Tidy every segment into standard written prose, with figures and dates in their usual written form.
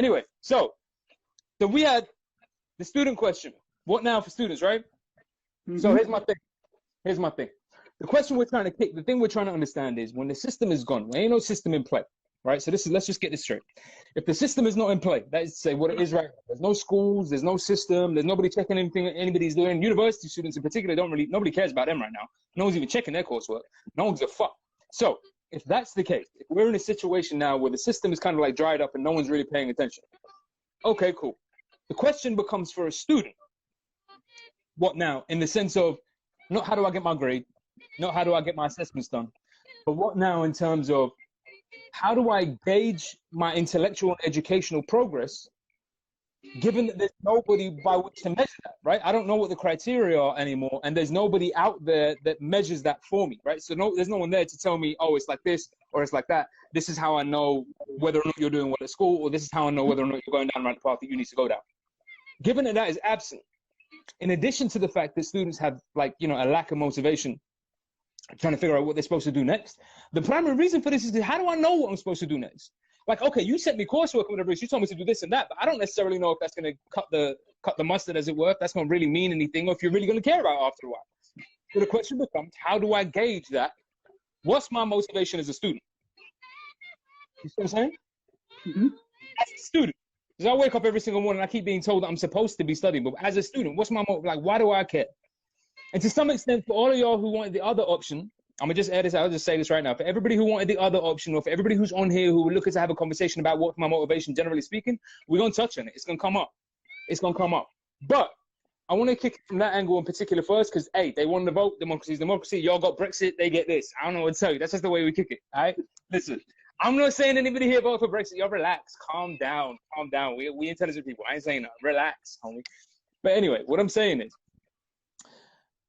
Anyway, so we had the student question. What now for students, right? Mm-hmm. So here's my thing. The question we're trying to kick, the thing we're trying to understand is when the system is gone, there ain't no system in play, right? So let's just get this straight. If the system is not in play, that is to say what it is right now. There's no schools, there's no system, there's nobody checking anything anybody's doing. University students in particular nobody cares about them right now. No one's even checking their coursework. No one's a fuck. So if that's the case, if we're in a situation now where the system is kind of like dried up and no one's really paying attention, okay, cool. The question becomes for a student, what now? In the sense of not how do I get my grade, not how do I get my assessments done, but what now in terms of how do I gauge my intellectual and educational progress, given that there's nobody by which to measure that, right? I don't know what the criteria are anymore, and there's nobody out there that measures that for me, right? So there's no one there to tell me, oh, it's like this or it's like that. This is how I know whether or not you're doing well at school, or this is how I know whether or not you're going down the right path that you need to go down. Given that is absent, in addition to the fact that students have, like, a lack of motivation trying to figure out what they're supposed to do next, the primary reason for this is how do I know what I'm supposed to do next? Like, okay, you sent me coursework or whatever, you told me to do this and that, but I don't necessarily know if that's going to cut the mustard, as it were, if that's going to really mean anything, or if you're really going to care about it after a while. So the question becomes, how do I gauge that? What's my motivation as a student? You see what I'm saying? Mm-hmm. As a student, because I wake up every single morning and I keep being told that I'm supposed to be studying, but as a student, what's my motive? Like, why do I care? And to some extent, for all of y'all who wanted the other option, I'm going to just add this, I'll just say this right now. For everybody who wanted the other option, or for everybody who's on here who are looking to have a conversation about what's my motivation, generally speaking, we're going to touch on it. It's going to come up. It's going to come up. But I want to kick it from that angle in particular first, because, hey, they won the vote. Democracy is democracy. Y'all got Brexit. They get this. I don't know what to tell you. That's just the way we kick it. All right? Listen, I'm not saying anybody here vote for Brexit. Y'all relax. Calm down. Calm down. We intelligent people. I ain't saying that. Relax, homie. But anyway, what I'm saying is,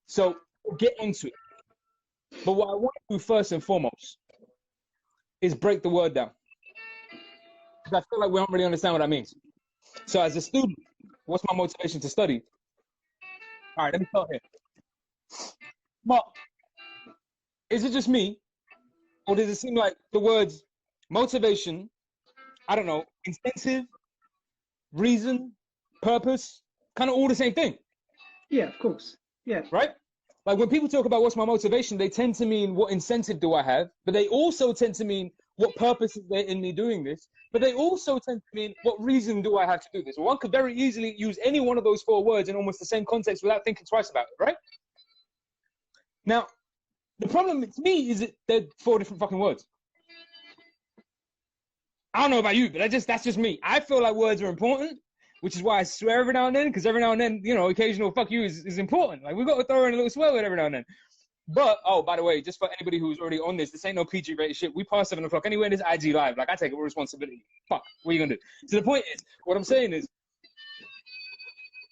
so get into it. But what I want to do first and foremost is break the word down, because I feel like we don't really understand what that means. So as a student, what's my motivation to study? All right, let me start here. But is it just me, or does it seem like the words motivation, I don't know, incentive, reason, purpose, kind of all the same thing? Yeah, of course. Yeah. Right? Like when people talk about what's my motivation, they tend to mean what incentive do I have, but they also tend to mean what purpose is there in me doing this, but they also tend to mean what reason do I have to do this. One could very easily use any one of those four words in almost the same context without thinking twice about it, right? Now, the problem with me is that they're four different fucking words. I don't know about you, but that's just me. I feel like words are important, which is why I swear every now and then, because every now and then, occasional fuck you is important. Like, we've got to throw in a little swear word every now and then. But, oh, by the way, just for anybody who's already on this ain't no PG-rated shit. We pass 7 o'clock anyway, this IG Live. Like, I take it with responsibility. Fuck, what are you going to do? So the point is, what I'm saying is,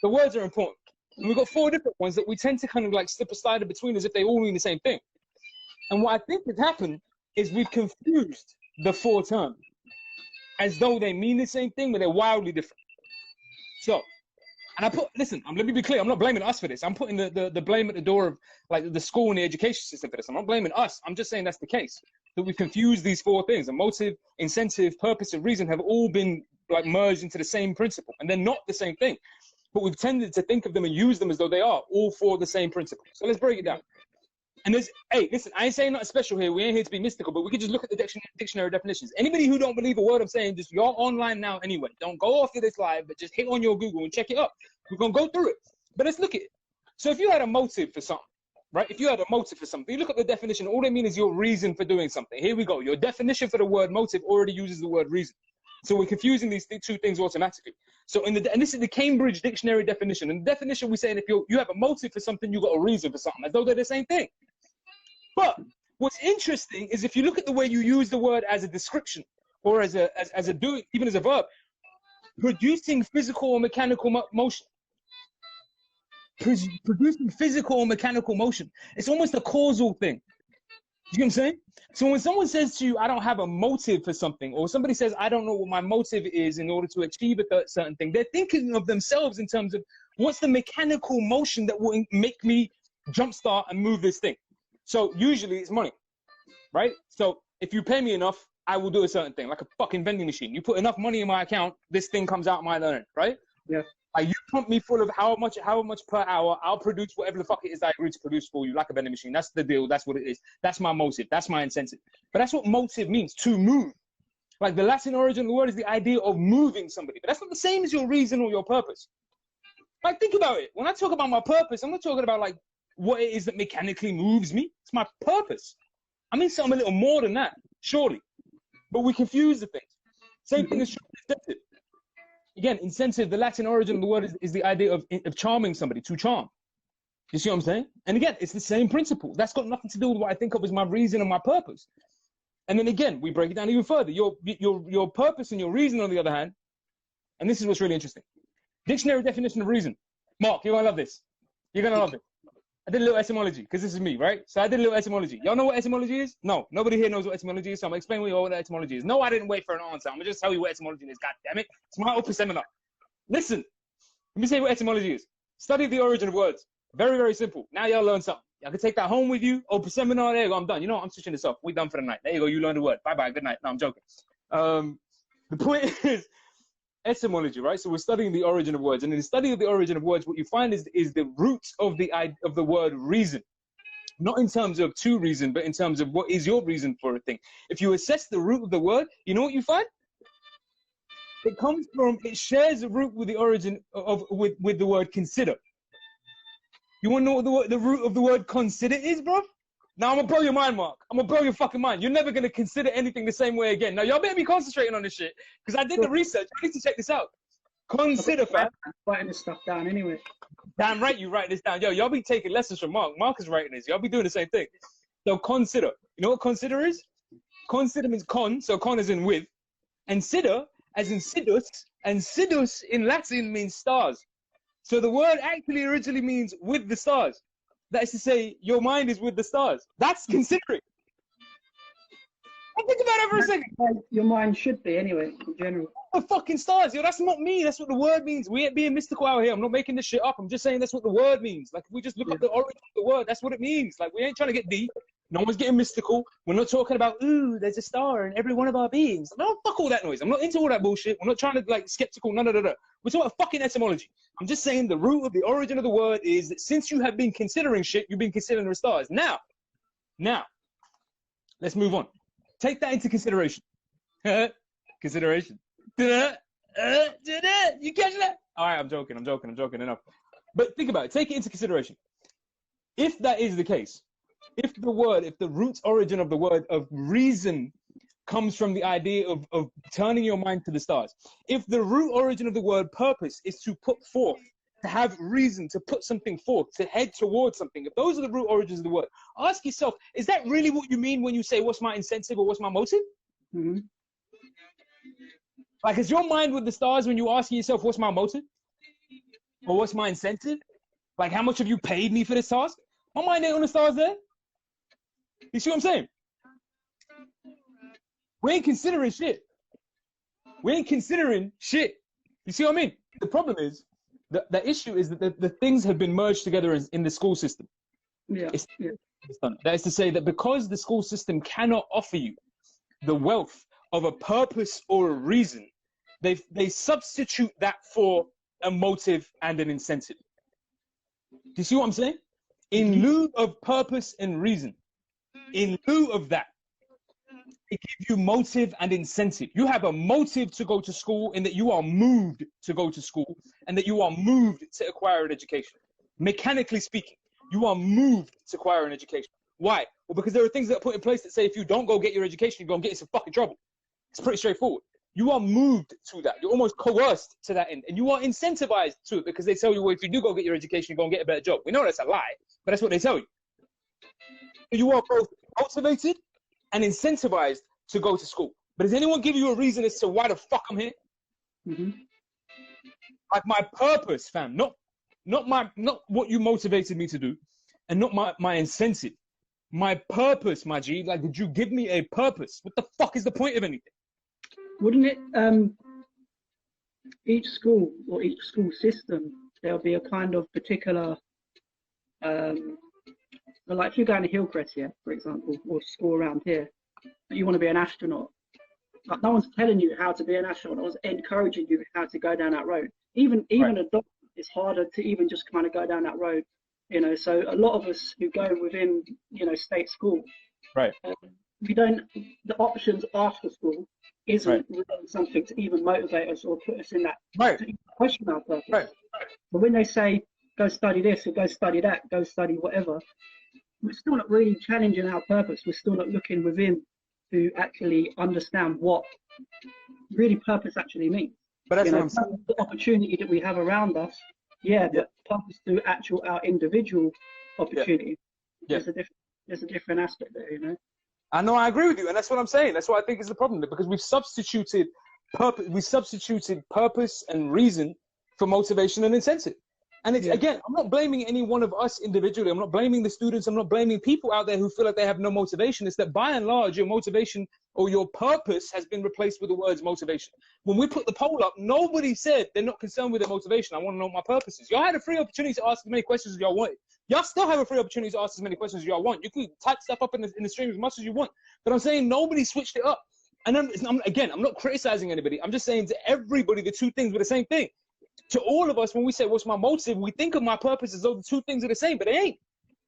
the words are important. And we've got four different ones that we tend to kind of like slip a slide in between as if they all mean the same thing. And what I think has happened is we've confused the four terms as though they mean the same thing, but they're wildly different. So, and let me be clear, I'm not blaming us for this. I'm putting the blame at the door of like the school and the education system for this. I'm not blaming us. I'm just saying that's the case. That we've confused these four things. And motive, incentive, purpose, and reason have all been like merged into the same principle. And they're not the same thing. But we've tended to think of them and use them as though they are all for the same principle. So let's break it down. And hey, listen, I ain't saying nothing special here. We ain't here to be mystical, but we can just look at the dictionary definitions. Anybody who don't believe a word I'm saying, just you're online now anyway. Don't go off to this live, but just hit on your Google and check it up. We're going to go through it. But let's look at it. So if you had a motive for something, right? If you had a motive for something, you look at the definition, all they mean is your reason for doing something. Here we go. Your definition for the word motive already uses the word reason. So we're confusing these two things automatically. So and this is the Cambridge Dictionary definition. And the definition we're saying if you have a motive for something, you got a reason for something, as though they're the same thing. But what's interesting is if you look at the way you use the word as a description or as a doing, even as a verb, producing physical or mechanical motion. Producing physical or mechanical motion. It's almost a causal thing. You know what I'm saying? So when someone says to you, I don't have a motive for something, or somebody says, I don't know what my motive is in order to achieve a certain thing, they're thinking of themselves in terms of what's the mechanical motion that will make me jumpstart and move this thing. So usually it's money, right? So if you pay me enough, I will do a certain thing, like a fucking vending machine. You put enough money in my account, this thing comes out my learning, right? Yeah. Like you pump me full of how much per hour, I'll produce whatever the fuck it is that I agree to produce for you, like a vending machine. That's the deal. That's what it is. That's my motive. That's my incentive. But that's what motive means, to move. Like the Latin origin of the word is the idea of moving somebody. But that's not the same as your reason or your purpose. Like think about it. When I talk about my purpose, I'm not talking about like what it is that mechanically moves me. It's my purpose. I mean something a little more than that, surely. But we confuse the things. Same thing as incentive. Again, incentive, the Latin origin of the word is the idea of charming somebody, to charm. You see what I'm saying? And again, it's the same principle. That's got nothing to do with what I think of as my reason and my purpose. And then again, we break it down even further. Your purpose and your reason, on the other hand, and this is what's really interesting. Dictionary definition of reason. Mark, you're going to love this. You're going to love it. I did a little etymology, because this is me, right? So I did a little etymology. Y'all know what etymology is? No, nobody here knows what etymology is, so I'm going to explain what etymology is. No, I didn't wait for an answer. I'm going to just tell you what etymology is, God damn it. It's my open seminar. Listen, let me say what etymology is. Study the origin of words. Very, very simple. Now y'all learn something. Y'all can take that home with you. Open seminar, there you go, I'm done. You know what, I'm switching this off. We're done for the night. There you go, you learned a word. Bye-bye, good night. No, I'm joking. The point is, etymology, right? So we're studying the origin of words, and in the study of the origin of words, what you find is the root of the word reason, not in terms of to reason, but in terms of what is your reason for a thing. If you assess the root of the word, you know what you find? It shares a root with the origin of with the word consider. You want to know what the root of the word consider is, bro? Now I'm gonna blow your mind, Mark. I'm gonna blow your fucking mind. You're never gonna consider anything the same way again. Now y'all better be concentrating on this shit, because I did the research. I need to check this out. Consider, fam. I'm writing this stuff down anyway. Damn right you write this down. Yo, y'all be taking lessons from Mark. Mark is writing this. Y'all be doing the same thing. So consider. You know what consider is? Consider means con, so con is in with, and sider as in sidus, and sidus in Latin means stars. So the word actually originally means with the stars. That is to say, your mind is with the stars. That's considering. Think about it for a second. Your mind should be anyway, in general. The fucking stars, yo, that's not me. That's what the word means. We ain't being mystical out here. I'm not making this shit up. I'm just saying that's what the word means. Like, if we just look up the origin of the word, that's what it means. Like, we ain't trying to get deep. No one's getting mystical. We're not talking about, ooh, there's a star in every one of our beings. No, fuck all that noise. I'm not into all that bullshit. We're not trying to, like, skeptical, none of that. We're talking about fucking etymology. I'm just saying the root of the origin of the word is that since you have been considering shit, you've been considering the stars. Now, let's move on. Take that into consideration. Consideration. You catch that? All right, I'm joking enough. But think about it. Take it into consideration. If that is the case, if the root origin of the word of reason comes from the idea of turning your mind to the stars, if the root origin of the word purpose is to put forth, to have reason, to put something forth, to head towards something, if those are the root origins of the word, ask yourself, is that really what you mean when you say, what's my incentive or what's my motive? Mm-hmm. Like, is your mind with the stars when you're asking yourself, what's my motive? Or what's my incentive? Like, how much have you paid me for this task? My mind ain't on the stars there. You see what I'm saying? We ain't considering shit. You see what I mean? The problem is, the issue is that the things have been merged together in the school system. Yeah. That is to say that because the school system cannot offer you the wealth of a purpose or a reason, they substitute that for a motive and an incentive. Do you see what I'm saying? In lieu of purpose and reason, in lieu of that, they give you motive and incentive. You have a motive to go to school in that you are moved to go to school and that you are moved to acquire an education. Mechanically speaking, you are moved to acquire an education. Why? Well, because there are things that are put in place that say if you don't go get your education, you're going to get in some fucking trouble. It's pretty straightforward. You are moved to that. You're almost coerced to that end. And you are incentivized to it because they tell you, well, if you do go get your education, you're going to get a better job. We know that's a lie, but that's what they tell you. You are both motivated and incentivized to go to school. But does anyone give you a reason as to why the fuck I'm here? Mm-hmm. Like my purpose, fam, not what you motivated me to do, and not my incentive. My purpose, my G, like, did you give me a purpose? What the fuck is the point of anything? Wouldn't it, each school or each school system, there'll be a kind of particular, like if you're going to Hillcrest here, for example, or school around here, you want to be an astronaut, Like, no one's telling you how to be an astronaut. No one's encouraging you how to go down that road. Even Right. a doctor, it's harder to even just kind of go down that road. So a lot of us who go within, state school, Right. we don't, the options after school Right. isn't really something to even motivate us or put us in that, Right. to even question our purpose. Right. But when they say, go study this or go study that, go study whatever, we're still not really challenging our purpose. We're still not looking within to actually understand what really purpose actually means. But that's what I'm saying. The opportunity that we have around us, but purpose to our individual opportunity. Yeah. There's a different aspect there, I know, I agree with you, and that's what I'm saying. That's what I think is the problem, because we've substituted purpose and reason for motivation and incentive. And it's again, I'm not blaming any one of us individually. I'm not blaming the students. I'm not blaming people out there who feel like they have no motivation. It's that by and large, your motivation or your purpose has been replaced with the words motivation. When we put the poll up, nobody said they're not concerned with their motivation. I want to know what my purpose is. Y'all had a free opportunity to ask as many questions as y'all wanted. Y'all still have a free opportunity to ask as many questions as y'all want. You can type stuff up in the stream as much as you want. But I'm saying nobody switched it up. And I'm not criticizing anybody. I'm just saying to everybody, the two things were the same thing. To all of us, when we say, what's my motive, we think of my purpose as though the two things are the same, but they ain't.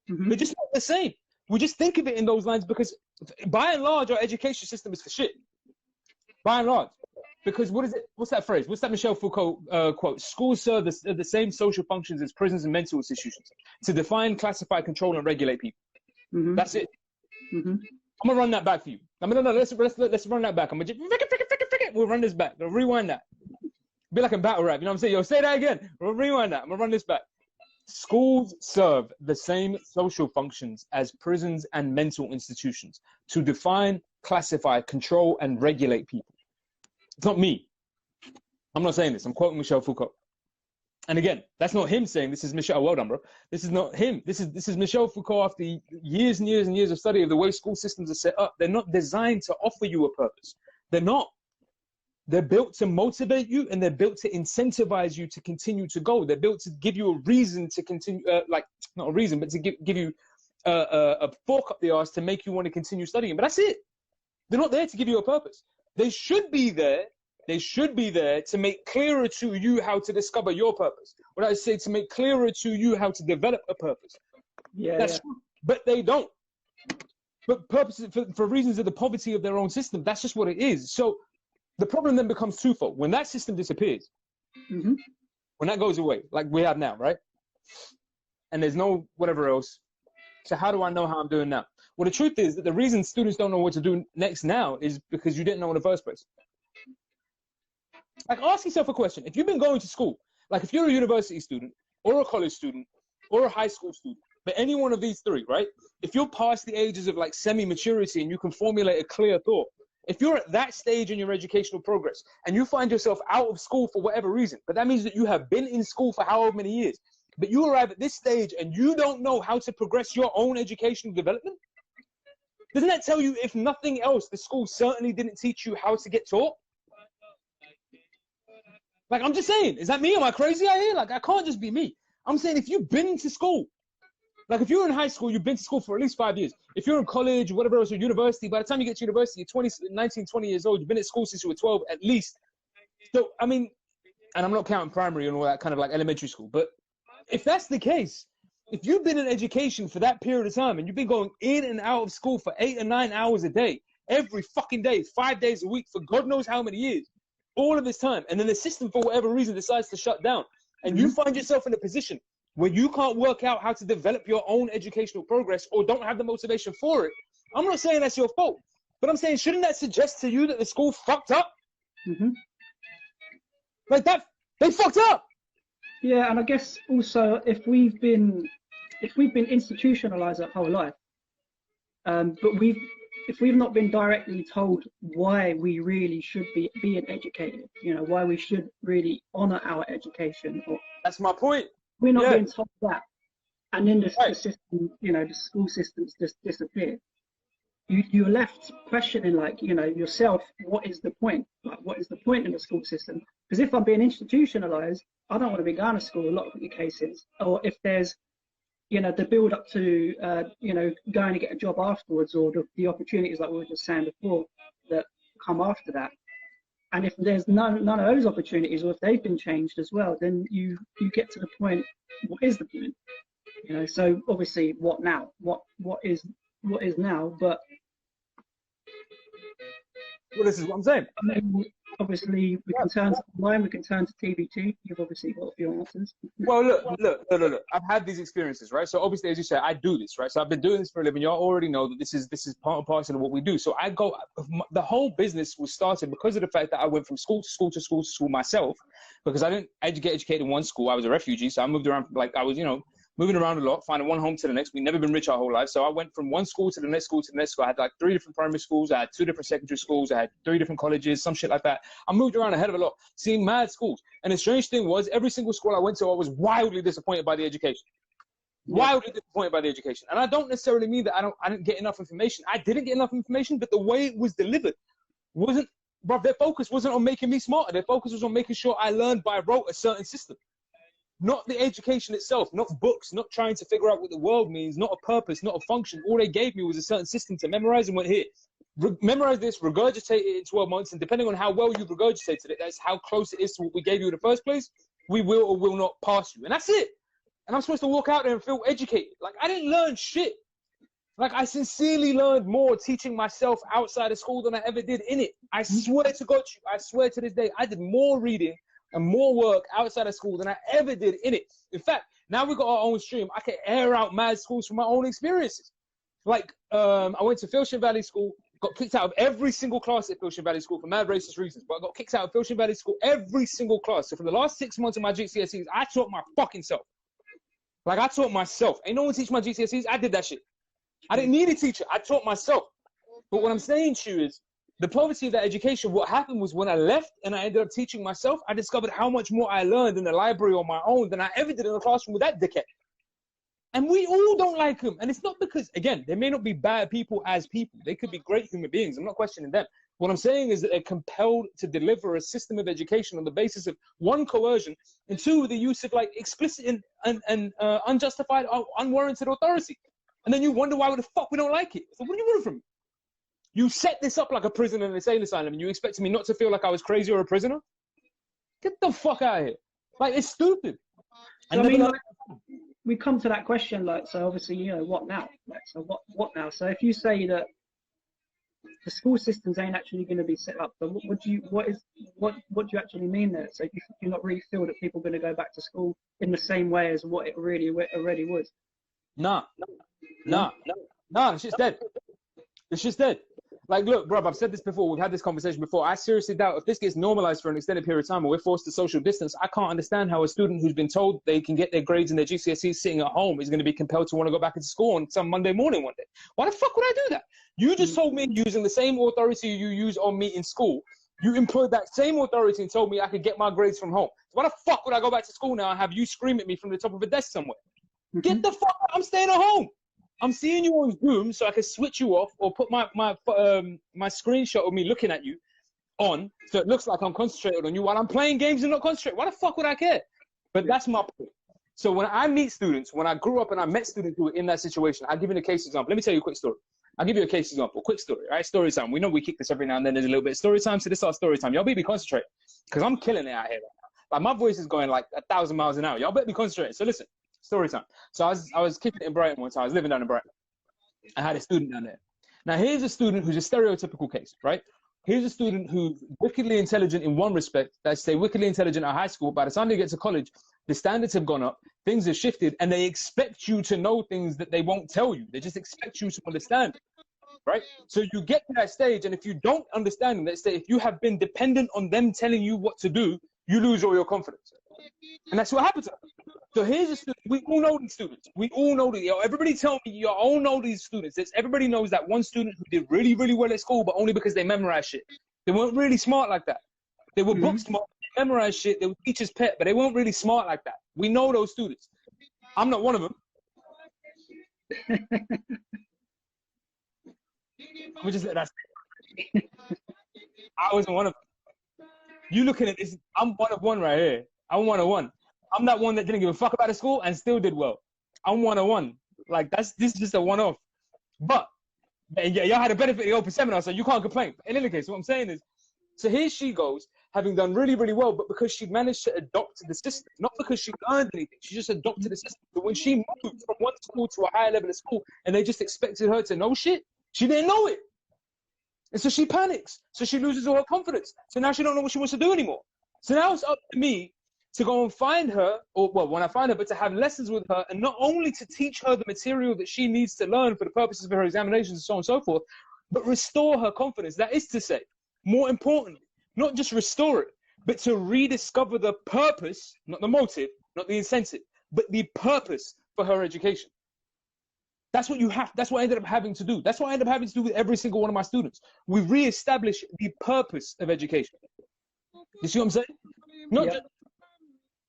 They're just not the same. We just think of it in those lines because, by and large, our education system is for shit. By and large. Because what is it? What's that phrase? What's that Michel Foucault quote? Schools serve the same social functions as prisons and mental institutions to define, classify, control, and regulate people. That's it. I'm gonna run that back for you. Let's run that back. I'm gonna just we'll run this back. We'll rewind that. Be like a battle rap, you know what I'm saying? Yo, say that again. We'll rewind that. I'm gonna run this back. Schools serve the same social functions as prisons and mental institutions to define, classify, control, and regulate people. It's not me. I'm not saying this. I'm quoting Michel Foucault. And again, that's not him saying this. Is Michel. Well done, bro. This is not him. This is Michel Foucault after years and years and years of study of the way school systems are set up. They're not designed to offer you a purpose. They're not. They're built to motivate you, and they're built to incentivize you to continue to go. They're built to give you a reason to continue, not a reason, but to give you a fork up the arse to make you want to continue studying. But that's it. They're not there to give you a purpose. They should be there. They should be there to make clearer to you how to discover your purpose. What I say, to make clearer to you how to develop a purpose. That's true. But they don't. But purposes for reasons of the poverty of their own system. That's just what it is. So the problem then becomes twofold. When that system disappears, when that goes away, like we have now, right? And there's no whatever else. So how do I know how I'm doing now? Well, the truth is that the reason students don't know what to do next now is because you didn't know in the first place. Like, ask yourself a question. If you've been going to school, like if you're a university student or a college student or a high school student, but any one of these three, right? If you're past the ages of like semi-maturity and you can formulate a clear thought, if you're at that stage in your educational progress and you find yourself out of school for whatever reason, but that means that you have been in school for however many years, but you arrive at this stage and you don't know how to progress your own educational development, doesn't that tell you, if nothing else, the school certainly didn't teach you how to get taught? Like, I'm just saying, is that me? Am I crazy out here? Like, I can't just be me. I'm saying, if you've been to school, like if you're in high school, you've been to school for at least 5 years. If you're in college, whatever else, or university, by the time you get to university, you're 19, 20 years old. You've been at school since you were 12 at least. So, I mean, and I'm not counting primary and all that kind of like elementary school, but if that's the case, if you've been in education for that period of time and you've been going in and out of school for 8 or 9 hours a day, every fucking day, 5 days a week, for God knows how many years, all of this time, and then the system, for whatever reason, decides to shut down, and you find yourself in a position where you can't work out how to develop your own educational progress or don't have the motivation for it, I'm not saying that's your fault, but I'm saying, shouldn't that suggest to you that the school fucked up? Like that, they fucked up. Yeah, and I guess also if we've been institutionalized our whole life, but if we've not been directly told why we really should be being educated, why we should really honor our education, or that's my point. We're not being told that, and then the system, the school systems just disappear. You're left questioning, like, yourself, what is the point? Like, what is the point in the school system? Because if I'm being institutionalized, I don't want to be going to school, a lot of the cases. Or if there's, the build up to, going to get a job afterwards, or the opportunities like we were just saying before, that come after that. And if there's none of those opportunities, or if they've been changed as well, then you get to the point, what is the point? You know, so obviously, what now? What is now? But well, this is what I'm saying. Obviously, we can turn to online, we can turn to TBT. You've obviously got a few answers. Well, look. I've had these experiences, right? So obviously, as you said, I do this, right? So I've been doing this for a living. Y'all already know that this is part and parcel of what we do. So I go. The whole business was started because of the fact that I went from school to school to school to school myself, because I didn't get educated in one school. I was a refugee, so I moved around. Like I was, moving around a lot, finding one home to the next. We've never been rich our whole life. So I went from one school to the next school to the next school. I had like 3 different primary schools. I had 2 different secondary schools. I had 3 different colleges, some shit like that. I moved around a hell of a lot, seeing mad schools. And the strange thing was, every single school I went to, I was wildly disappointed by the education. Wildly disappointed by the education. And I don't necessarily mean that I didn't get enough information. I didn't get enough information, but the way it was delivered wasn't, bro, their focus wasn't on making me smarter. Their focus was on making sure I learned by rote a certain system. Not the education itself, not books, not trying to figure out what the world means, not a purpose, not a function. All they gave me was a certain system to memorize and went, here, memorize this, regurgitate it in 12 months, and depending on how well you've regurgitated it, that's how close it is to what we gave you in the first place, we will or will not pass you. And that's it. And I'm supposed to walk out there and feel educated. Like, I didn't learn shit. Like, I sincerely learned more teaching myself outside of school than I ever did in it. I swear to God, I swear to this day, I did more reading and more work outside of school than I ever did in it. In fact, now we've got our own stream. I can air out mad schools from my own experiences. Like, I went to Filshin Valley School, got kicked out of every single class at Filshin Valley School for mad racist reasons, but I got kicked out of Filshin Valley School every single class. So for the last 6 months of my GCSEs, I taught my fucking self. Like, I taught myself. Ain't no one teach my GCSEs. I did that shit. I didn't need a teacher. I taught myself. But what I'm saying to you is, the poverty of that education, what happened was when I left and I ended up teaching myself, I discovered how much more I learned in the library on my own than I ever did in the classroom with that dickhead. And we all don't like him. And it's not because, again, they may not be bad people as people. They could be great human beings. I'm not questioning them. What I'm saying is that they're compelled to deliver a system of education on the basis of, 1, coercion, and 2, the use of like explicit and unjustified, unwarranted authority. And then you wonder why the fuck we don't like it. So what do you want from me? You set this up like a prison and an insane asylum, and you expected me not to feel like I was crazy or a prisoner? Get the fuck out of here. Like, it's stupid. So, I mean, like, we come to that question, like, so obviously, what now? Like, so what now? So if you say that the school systems ain't actually going to be set up, so what do you actually mean there? So do you not really feel that people are going to go back to school in the same way as what it already was? Nah, it's just dead. It's just dead. Like, look, bro, I've said this before. We've had this conversation before. I seriously doubt if this gets normalized for an extended period of time, or we're forced to social distance, I can't understand how a student who's been told they can get their grades and their GCSEs sitting at home is going to be compelled to want to go back into school on some Monday morning one day. Why the fuck would I do that? You just told me, using the same authority you use on me in school, you employed that same authority and told me I could get my grades from home. So why the fuck would I go back to school now and have you scream at me from the top of a desk somewhere? Get the fuck out. I'm staying at home. I'm seeing you on Zoom so I can switch you off or put my screenshot of me looking at you on so it looks like I'm concentrated on you while I'm playing games and not concentrate. Why the fuck would I care? But that's my point. So when I meet students, when I grew up and I met students who were in that situation, I'll give you a case example. Let me tell you a quick story. I'll give you a case example, quick story, right? Story time. We know we kick this every now and then. There's a little bit of story time, so this is our story time. Y'all better be concentrated because I'm killing it out here right now. Like, my voice is going like 1,000 miles an hour. Y'all better be concentrated. So listen. Story time. So I was kicking it in Brighton one time. I was living down in Brighton. I had a student down there. Now, here's a student who's a stereotypical case, right? Here's a student who's wickedly intelligent in one respect. They say wickedly intelligent at high school. By the time they get to college, the standards have gone up, things have shifted, and they expect you to know things that they won't tell you. They just expect you to understand, right? So you get to that stage, and if you don't understand, let's say if you have been dependent on them telling you what to do, you lose all your confidence. And that's what happens. So here's a student. We all know these students. We all know these. Everybody tell me you all know these students. Everybody knows that one student who did really, really well at school, but only because they memorized shit. They weren't really smart like that. They were book smart. They memorized shit. They were teacher's pet, but they weren't really smart like that. We know those students. I'm not one of them. We just let that. I wasn't one of them. You looking at this? I'm one of one right here. I'm one of one. I'm that one that didn't give a fuck about the school and still did well. I'm one of one. Like, this is just a one-off. But And yeah, y'all had a benefit of the open seminar, so you can't complain. In any case, what I'm saying is, so here she goes, having done really, really well, but because she managed to adopt the system, not because she learned anything, she just adopted the system. But when she moved from one school to a higher level of school, and they just expected her to know shit, she didn't know it. And so she panics. So she loses all her confidence. So now she don't know what she wants to do anymore. So now it's up to me to go and find her, or well, when I find her, but to have lessons with her, and not only to teach her the material that she needs to learn for the purposes of her examinations and so on and so forth, but restore her confidence. That is to say, more importantly, not just restore it, but to rediscover the purpose, not the motive, not the incentive, but the purpose for her education. That's what you have. That's what I ended up having to do. That's what I ended up having to do with every single one of my students. We reestablish the purpose of education. You see what I'm saying? Not just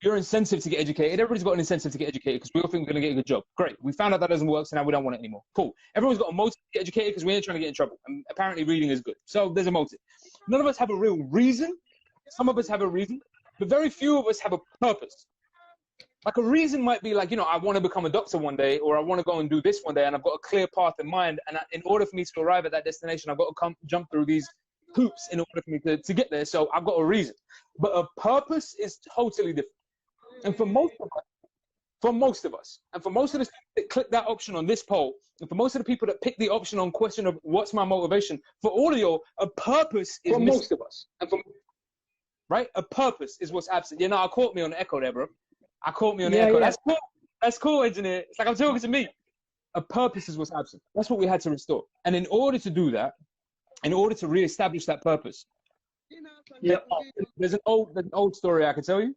your incentive to get educated. Everybody's got an incentive to get educated because we all think we're going to get a good job. Great. We found out that doesn't work, so now we don't want it anymore. Cool. Everyone's got a motive to get educated because we ain't trying to get in trouble. And apparently reading is good. So there's a motive. None of us have a real reason. Some of us have a reason, but very few of us have a purpose. Like a reason might be like, you know, I want to become a doctor one day, or I want to go and do this one day, and I've got a clear path in mind. And in order for me to arrive at that destination, I've got to jump through these hoops in order for me to get there. So I've got a reason. But a purpose is totally different. And for most of us, and for most of the students that click that option on this poll, and for most of the people that pick the option on question of what's my motivation, for all of y'all, a purpose is for most of us. And for, right? A purpose is what's absent. You know, I caught me on the echo there, bro. I caught me on the echo. Yeah. That's cool. That's cool, engineer. It's like I'm talking to me. A purpose is what's absent. That's what we had to restore. And in order to do that, in order to reestablish that purpose, there's an old story I can tell you.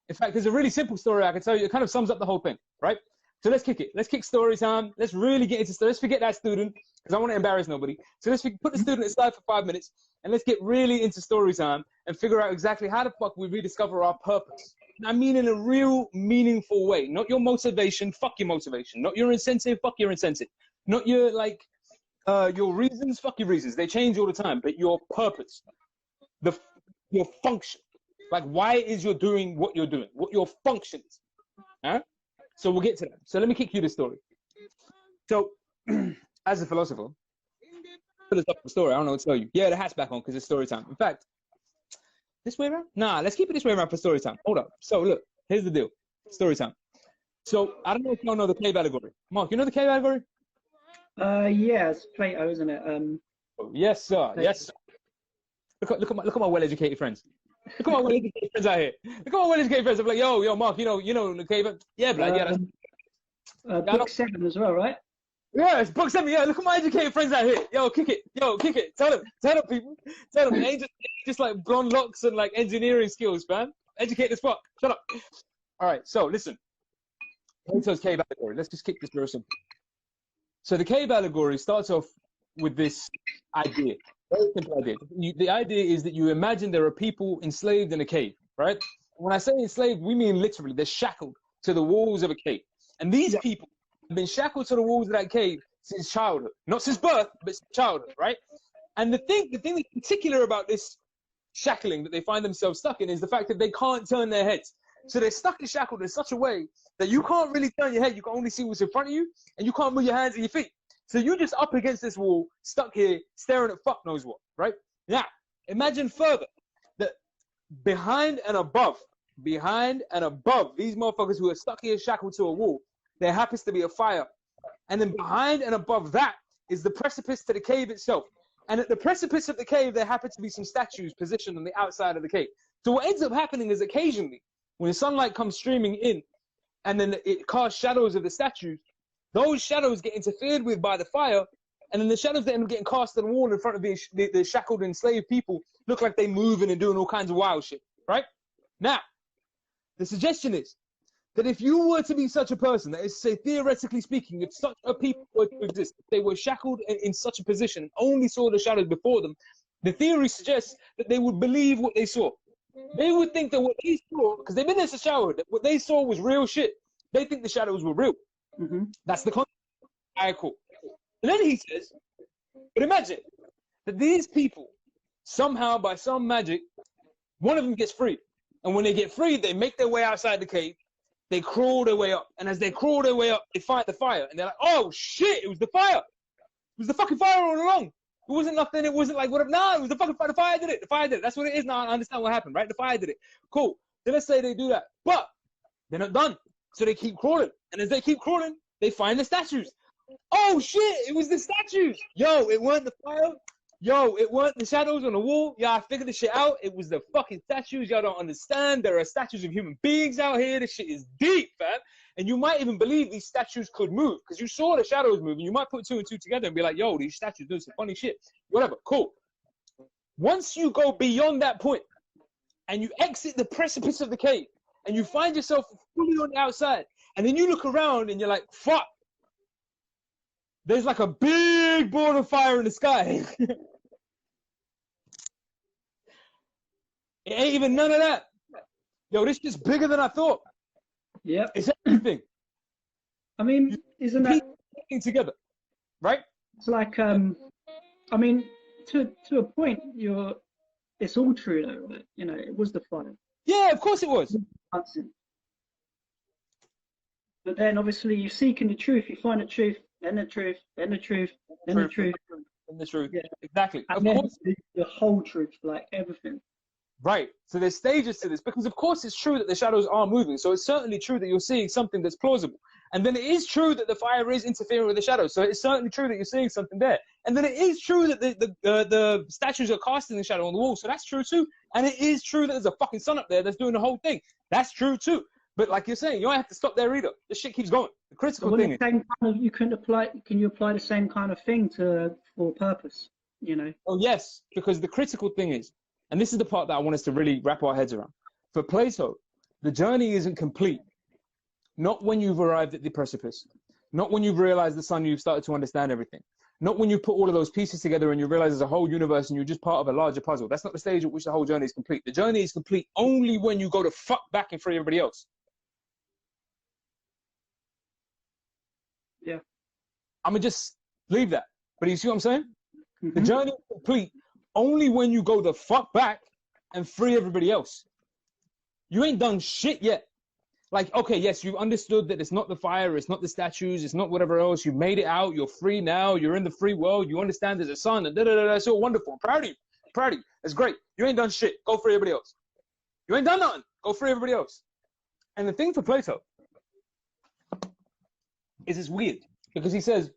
In fact, there's a really simple story I can tell you. It kind of sums up the whole thing, right? So let's kick it. Let's kick story time. Let's really get into story. Let's forget that student because I want to embarrass nobody. So let's put the student aside for 5 minutes and let's get really into story time and figure out exactly how the fuck we rediscover our purpose. I mean, in a real meaningful way, not your motivation, fuck your motivation, not your incentive, fuck your incentive, not your like, your reasons, fuck your reasons. They change all the time, but your purpose, your function, like why is you doing what you're doing, what your function is, huh? So we'll get to that. So let me kick you the story. So, as a philosopher, put us up the story. I don't know what to tell you. Yeah, the hat's back on because it's story time. In fact, this way around? Nah, let's keep it this way around for story time. Hold up. So look, here's the deal. Story time. So I don't know if y'all know the cave allegory. Mark, you know the cave allegory? Yeah, it's Plato, isn't it? Yes, sir. Plato. Yes, sir. Look at my well-educated friends. Look at my well-educated friends out here. Look at my well-educated friends. I'm like, yo, Mark, you know the cave. Yeah, blood. Yeah, that's book 7 as well, right? Yeah, it's book 7. Yeah, look at my educated friends out here. Yo, kick it. Tell them, people. Tell them. It ain't just like blonde locks and like engineering skills, man. Educate as fuck. Shut up. All right, so listen. Plato's cave allegory. Let's just kick this very simple. So the cave allegory starts off with this idea. Very simple idea. The idea is that you imagine there are people enslaved in a cave, right? When I say enslaved, we mean literally. They're shackled to the walls of a cave. And these people have been shackled to the walls of that cave since childhood. Not since birth, but since childhood, right? And the thing that's particular about this shackling that they find themselves stuck in is the fact that they can't turn their heads. So they're stuck and shackled in such a way that you can't really turn your head. You can only see what's in front of you, and you can't move your hands and your feet. So you're just up against this wall, stuck here, staring at fuck knows what, right? Now, imagine further that behind and above these motherfuckers who are stuck here shackled to a wall, there happens to be a fire. And then behind and above that is the precipice to the cave itself. And at the precipice of the cave, there happen to be some statues positioned on the outside of the cave. So what ends up happening is occasionally, when the sunlight comes streaming in, and then it casts shadows of the statues, those shadows get interfered with by the fire, and then the shadows that end up getting cast on the wall in front of the shackled enslaved people look like they're moving and doing all kinds of wild shit, right? Now, the suggestion is that if you were to be such a person, that is, say, theoretically speaking, if such a people were to exist, if they were shackled in such a position and only saw the shadows before them, the theory suggests that they would believe what they saw. They would think that what they saw, because they've been in the shower, that what they saw was real shit. They think the shadows were real. Mm-hmm. That's the concept. All right, cool. And then he says, but imagine that these people, somehow by some magic, one of them gets freed. And when they get freed, they make their way outside the cave. They crawl their way up. And as they crawl their way up, they fight the fire. And they're like, oh, shit, it was the fire. was the fucking fire all along. It wasn't nothing. It wasn't like, what? No, it was the fucking fire. The fire did it. The fire did it. That's what it is now. I understand what happened, right? The fire did it. Cool. Then let's say they do that. But they're not done. So they keep crawling. And as they keep crawling, they find the statues. Oh, shit. It was the statues. Yo, it weren't the fire. Yo, it weren't the shadows on the wall. Yeah, I figured the shit out. It was the fucking statues. Y'all don't understand. There are statues of human beings out here. This shit is deep, fam. And you might even believe these statues could move because you saw the shadows move, and you might put two and two together and be like, yo, these statues do some funny shit. Whatever, cool. Once you go beyond that point and you exit the precipice of the cave and you find yourself fully on the outside, and then you look around and you're like, fuck. There's like a big ball of fire in the sky. It ain't even none of that. Yo, this is bigger than I thought. Yeah. It's everything. I mean, isn't that together, right? It's like, I mean, to a point, it's all true though, right? You know, it was the fire. Yeah, of course it was. But then obviously you're seeking the truth, you find the truth, then the truth, then the truth, then the truth. And the truth. Yeah. Exactly. And of then course. the whole truth, like everything. Right. So there's stages to this because of course it's true that the shadows are moving. So it's certainly true that you're seeing something that's plausible. And then it is true that the fire is interfering with the shadows. So it's certainly true that you're seeing something there. And then it is true that the statues are casting the shadow on the wall. So that's true too. And it is true that there's a fucking sun up there that's doing the whole thing. That's true too. But like you're saying, you don't have to stop there either. The shit keeps going. The critical thing is, can you apply the same kind of thing for purpose? You know? Oh yes, because the critical thing is, and this is the part that I want us to really wrap our heads around. For Plato, the journey isn't complete. Not when you've arrived at the precipice. Not when you've realized the sun, you've started to understand everything. Not when you put all of those pieces together and you realize there's a whole universe and you're just part of a larger puzzle. That's not the stage at which the whole journey is complete. The journey is complete only when you go to fuck back and free everybody else. Yeah. I'm going to just leave that. But you see what I'm saying? Mm-hmm. The journey is complete only when you go the fuck back and free everybody else. You ain't done shit yet. Like, okay, yes, you've understood that it's not the fire, it's not the statues, it's not whatever else. You made it out, you're free now, you're in the free world, you understand there's a sun, and da-da-da-da. It's all wonderful. I'm proud of you. I'm proud of you. It's great. You ain't done shit. Go free everybody else. You ain't done nothing. Go free everybody else. And the thing for Plato is it's weird because he says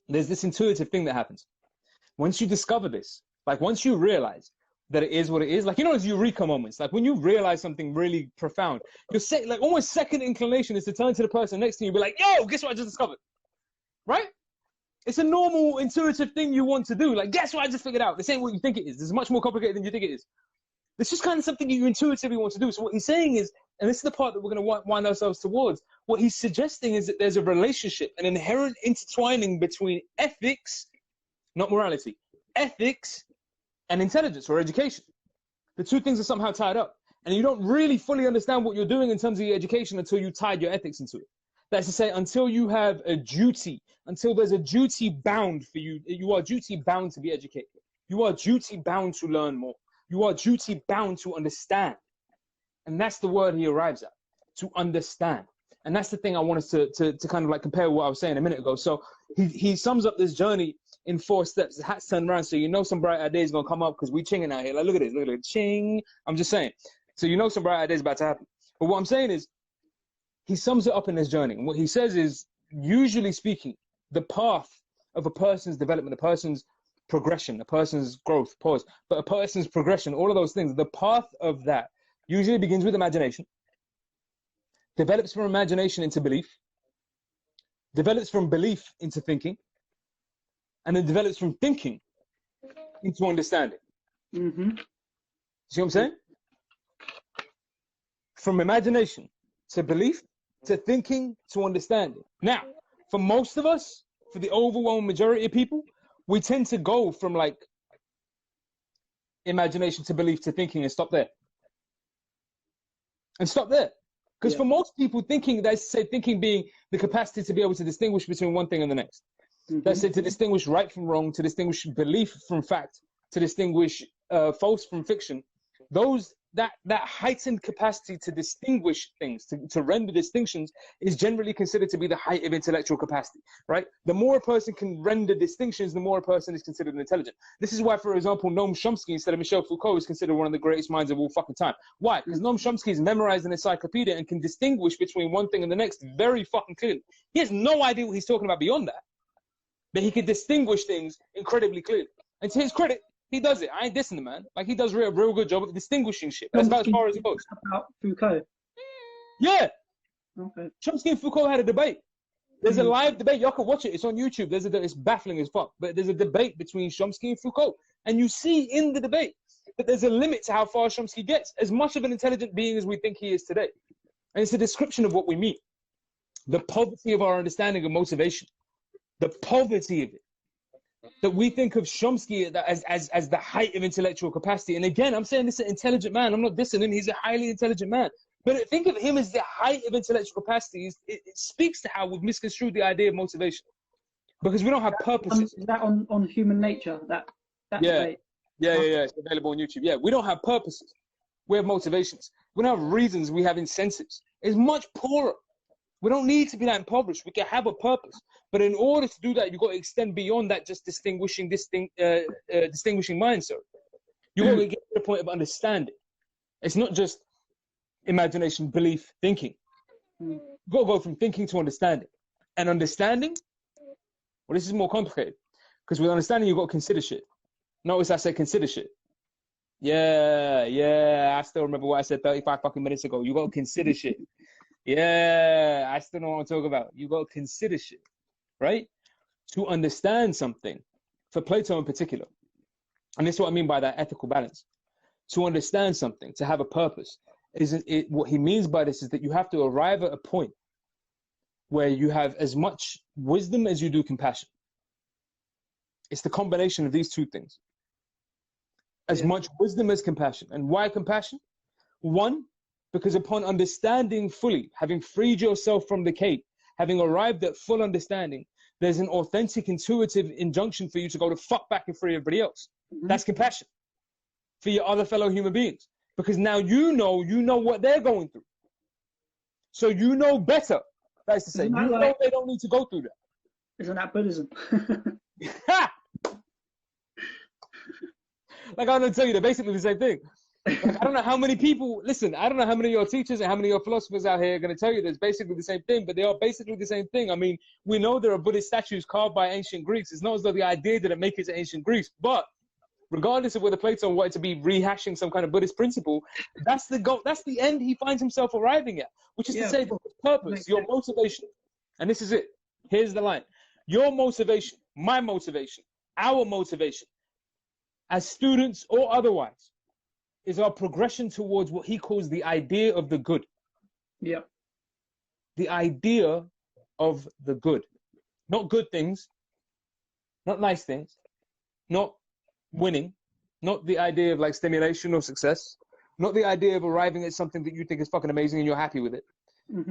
there's this intuitive thing that happens. Once you discover this, like once you realize that it is what it is, like, you know, those eureka moments, like when you realize something really profound, your like almost second inclination is to turn to the person next to you and be like, yo, guess what I just discovered, right? It's a normal intuitive thing you want to do. Like, guess what I just figured out? This ain't what you think it is. It's much more complicated than you think it is. It's just kind of something you intuitively want to do. So what he's saying is, and this is the part that we're going to wind ourselves towards, what he's suggesting is that there's a relationship, an inherent intertwining between ethics, not morality, ethics and intelligence or education. The two things are somehow tied up. And you don't really fully understand what you're doing in terms of your education until you tied your ethics into it. That's to say, until you have a duty, until there's a duty bound for you, you are duty bound to be educated. You are duty bound to learn more. You are duty bound to understand. And that's the word he arrives at, to understand. And that's the thing I want us to kind of like compare with what I was saying a minute ago. So he sums up this journey in 4 steps. The hat's turned around, so you know some bright ideas going to come up because we chinging out here. Like, look at this, look at it, ching. I'm just saying. So you know some bright ideas about to happen. But what I'm saying is, he sums it up in this journey. And what he says is, usually speaking, the path of a person's development, a person's progression, a person's growth, but a person's progression, all of those things, the path of that usually begins with imagination, develops from imagination into belief, develops from belief into thinking, and then develops from thinking into understanding. Mm-hmm. See what I'm saying? From imagination to belief to thinking to understanding. Now, for most of us, for the overwhelming majority of people, we tend to go from like imagination to belief to thinking and stop there. And stop there. Because for most people, thinking, they say thinking being the capacity to be able to distinguish between one thing and the next. Mm-hmm. That's it, to distinguish right from wrong, to distinguish belief from fact, to distinguish false from fiction. Those that heightened capacity to distinguish things, to render distinctions, is generally considered to be the height of intellectual capacity, right? The more a person can render distinctions, the more a person is considered intelligent. This is why, for example, Noam Chomsky instead of Michel Foucault is considered one of the greatest minds of all fucking time. Why? Because Noam Chomsky has memorized an encyclopedia and can distinguish between one thing and the next very fucking clearly. He has no idea what he's talking about beyond that, but he can distinguish things incredibly clearly. And to his credit, he does it. I ain't dissing the man. Like, he does a real good job of distinguishing shit. That's about as far as it goes. About Foucault. Yeah. Okay. Chomsky and Foucault had a debate. There's a live debate. Y'all can watch it. It's on YouTube. It's baffling as fuck. But there's a debate between Chomsky and Foucault. And you see in the debate that there's a limit to how far Chomsky gets. As much of an intelligent being as we think he is today. And it's a description of what we mean. The poverty of our understanding of motivation. The poverty of it. That we think of Chomsky as the height of intellectual capacity. And again, I'm saying this is an intelligent man. I'm not dissing him. He's a highly intelligent man. But think of him as the height of intellectual capacity. It speaks to how we've misconstrued the idea of motivation. Because we don't have purposes. Is that on human nature? That debate? Yeah. It's available on YouTube. Yeah, we don't have purposes. We have motivations. We don't have reasons. We have incentives. It's much poorer. We don't need to be that impoverished. We can have a purpose. But in order to do that, you've got to extend beyond that just distinguishing mind, sir. You've got to get to the point of understanding. It's not just imagination, belief, thinking. You've got to go from thinking to understanding. And understanding, well, this is more complicated. Because with understanding, you've got to consider shit. Notice I said consider shit. Yeah, I still remember what I said 35 fucking minutes ago. You've got to consider shit. Yeah, I still know what I'm talking about. You got to consider shit, right? To understand something, for Plato in particular, and this is what I mean by that ethical balance. To understand something, to have a purpose, what he means by this is that you have to arrive at a point where you have as much wisdom as you do compassion. It's the combination of these two things. As much wisdom as compassion. And why compassion? One, because upon understanding fully, having freed yourself from the cave, having arrived at full understanding, there's an authentic, intuitive injunction for you to go to fuck back and free everybody else. That's compassion for your other fellow human beings. Because now you know what they're going through. So you know better. That is to say, you know they don't need to go through that. Isn't that Buddhism? Like, I'm going to tell you, they're basically the same thing. Like, I don't know how many people, listen, I don't know how many of your teachers and how many of your philosophers out here are going to tell you there's basically the same thing, but they are basically the same thing. I mean, we know there are Buddhist statues carved by ancient Greeks. It's not as though the idea didn't make it to ancient Greece, but regardless of whether Plato wanted to be rehashing some kind of Buddhist principle, that's the goal, that's the end he finds himself arriving at, which is to say the purpose, your motivation. And this is it. Here's the line. Your motivation, my motivation, our motivation, as students or otherwise, is our progression towards what he calls the idea of the good. Yeah. The idea of the good. Not good things, not nice things, not winning, not the idea of like stimulation or success, not the idea of arriving at something that you think is fucking amazing and you're happy with it.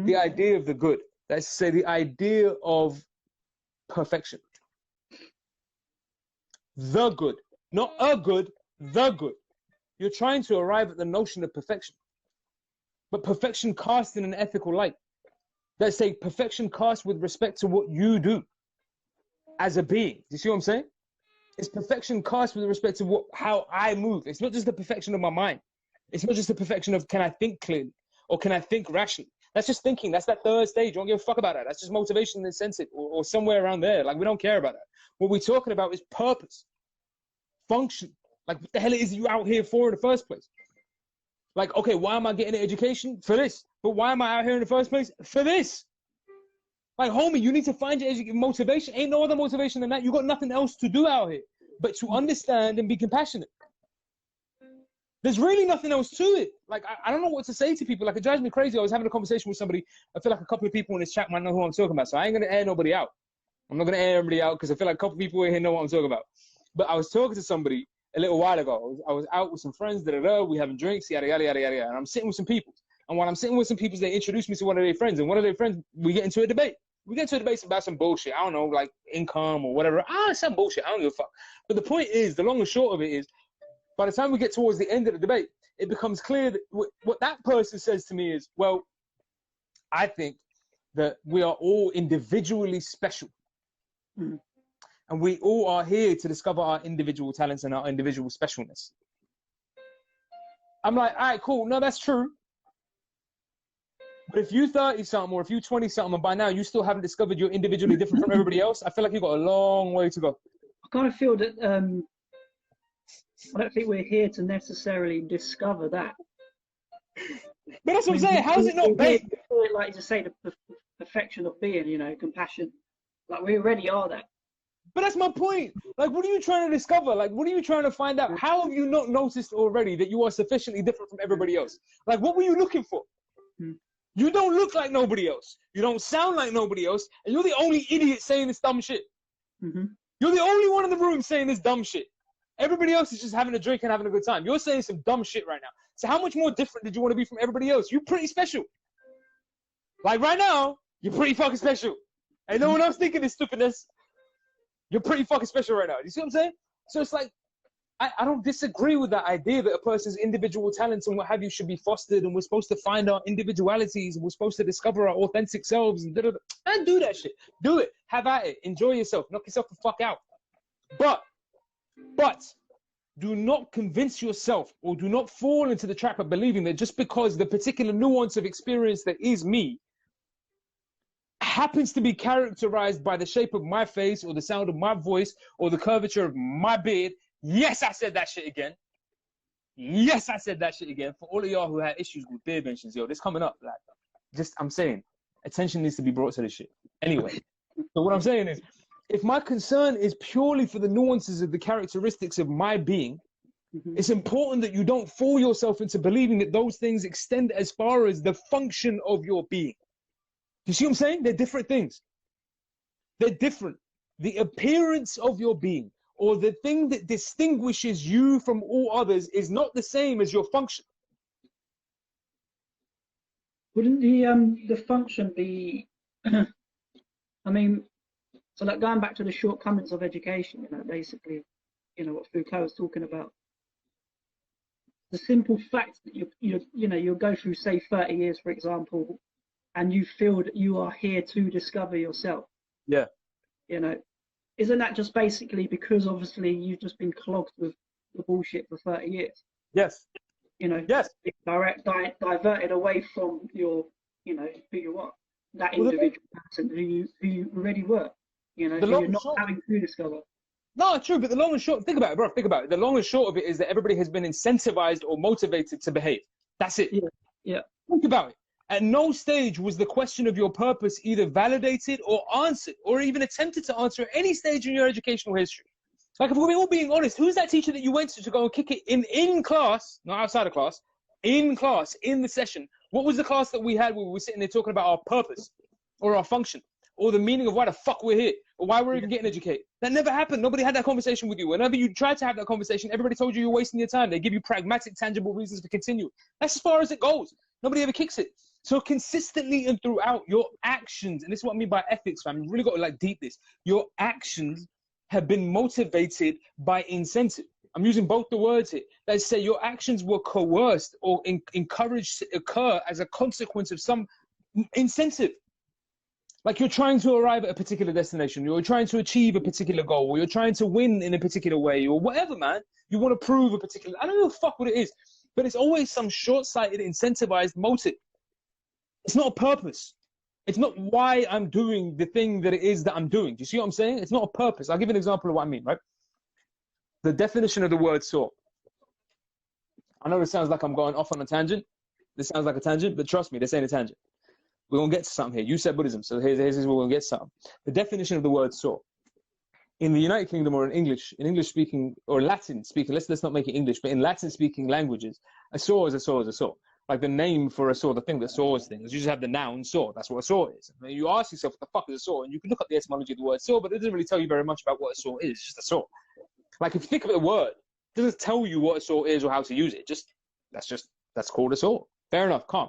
The idea of the good. That's to say, the idea of perfection. The good. Not a good, the good. You're trying to arrive at the notion of perfection. But perfection cast in an ethical light. Let's say perfection cast with respect to what you do as a being. Do you see what I'm saying? It's perfection cast with respect to how I move. It's not just the perfection of my mind. It's not just the perfection of can I think clearly or can I think rationally. That's just thinking. That's that third stage. You don't give a fuck about that. That's just motivation and sense or somewhere around there. Like, we don't care about that. What we're talking about is purpose, function. Like, what the hell is you out here for in the first place? Like, okay, why am I getting an education? For this. But why am I out here in the first place? For this. Like, homie, you need to find your motivation. Ain't no other motivation than that. You got nothing else to do out here but to understand and be compassionate. There's really nothing else to it. Like, I don't know what to say to people. Like, it drives me crazy. I was having a conversation with somebody. I feel like a couple of people in this chat might know who I'm talking about. So I ain't going to air nobody out. I'm not going to air everybody out because I feel like a couple of people in here know what I'm talking about. But I was talking to somebody a little while ago. I was out with some friends, we having drinks, yada, yada, yada, yada. And I'm sitting with some people. And while I'm sitting with some people, they introduce me to one of their friends. And one of their friends, we get into a debate. We get into a debate about some bullshit. I don't know, like income or whatever. Some bullshit. I don't give a fuck. But the point is, the long and short of it is, by the time we get towards the end of the debate, it becomes clear that what that person says to me is, well, I think that we are all individually special. Mm. And we all are here to discover our individual talents and our individual specialness. I'm like, all right, cool. No, that's true. But if you 30-something or if you 20-something and by now you still haven't discovered you're individually different from everybody else, I feel like you've got a long way to go. I kind of feel that I don't think we're here to necessarily discover that. But that's what I'm saying. How is it not based? Like you say, the perfection of being, you know, compassion. Like we already are that. But that's my point. Like, what are you trying to discover? Like, what are you trying to find out? How have you not noticed already that you are sufficiently different from everybody else? Like, what were you looking for? Hmm. You don't look like nobody else. You don't sound like nobody else. And you're the only idiot saying this dumb shit. Mm-hmm. You're the only one in the room saying this dumb shit. Everybody else is just having a drink and having a good time. You're saying some dumb shit right now. So how much more different did you want to be from everybody else? You're pretty special. Like right now, you're pretty fucking special. Ain't no one else thinking this stupidness. You're pretty fucking special right now. You see what I'm saying? So it's like, I don't disagree with that idea that a person's individual talents and what have you should be fostered, and we're supposed to find our individualities and we're supposed to discover our authentic selves and da-da-da. And do that shit. Do it. Have at it. Enjoy yourself. Knock yourself the fuck out. But do not convince yourself or do not fall into the trap of believing that just because the particular nuance of experience that is me happens to be characterized by the shape of my face or the sound of my voice or the curvature of my beard. Yes, I said that shit again. Yes, I said that shit again. For all of y'all who had issues with beard mentions, yo, this coming up. Like, just, I'm saying, attention needs to be brought to this shit. Anyway, so what I'm saying is, if my concern is purely for the nuances of the characteristics of my being, it's important that you don't fool yourself into believing that those things extend as far as the function of your being. You see what I'm saying? They're different things. They're different. The appearance of your being, or the thing that distinguishes you from all others, is not the same as your function. Wouldn't the function be? I mean, so like going back to the shortcomings of education, you know, basically, you know what Foucault was talking about. The simple fact that you'll go through, say, 30 years, for example, and you feel that you are here to discover yourself. Yeah. You know, isn't that just basically because obviously you've just been clogged with the bullshit for 30 years? Yes. You know, yes. Diverted away from your, you know, who you are, that individual person who you already were. You know, who you're not having to discover. No, true, but the long and short, think about it, bro. Think about it. The long and short of it is that everybody has been incentivized or motivated to behave. That's it. Yeah. Yeah. Think about it. At no stage was the question of your purpose either validated or answered, or even attempted to answer at any stage in your educational history. Like, if we're all being honest, who's that teacher that you went to go and kick it in class, not outside of class, in class, in the session? What was the class that we had where we were sitting there talking about our purpose or our function or the meaning of why the fuck we're here or why we're even getting educated? That never happened. Nobody had that conversation with you. Whenever you tried to have that conversation, everybody told you you're wasting your time. They give you pragmatic, tangible reasons to continue. That's as far as it goes. Nobody ever kicks it. So consistently and throughout, your actions, and this is what I mean by ethics, fam, you really got to like deep this. Your actions have been motivated by incentive. I'm using both the words here. Let's say your actions were coerced or encouraged to occur as a consequence of some incentive. Like you're trying to arrive at a particular destination, you're trying to achieve a particular goal, or you're trying to win in a particular way, or whatever, man. You want to prove a particular, I don't know the fuck what it is, but it's always some short-sighted, incentivized motive. It's not a purpose. It's not why I'm doing the thing that it is that I'm doing. Do you see what I'm saying? It's not a purpose. I'll give you an example of what I mean, right? The definition of the word saw. I know it sounds like I'm going off on a tangent. This sounds like a tangent, but trust me, this ain't a tangent. We're going to get to something here. You said Buddhism, so here's where we're going to get to something. The definition of the word saw. In the United Kingdom or in English-speaking or Latin-speaking, let's not make it English, but in Latin-speaking languages, a saw is a saw is a saw. Like the name for a saw, the thing that saws things. You just have the noun saw. That's what a saw is. I mean, you ask yourself, what the fuck is a saw? And you can look up the etymology of the word saw, but it doesn't really tell you very much about what a saw is. It's just a saw. Like if you think of the word, it doesn't tell you what a saw is or how to use it. That's called a saw. Fair enough, calm.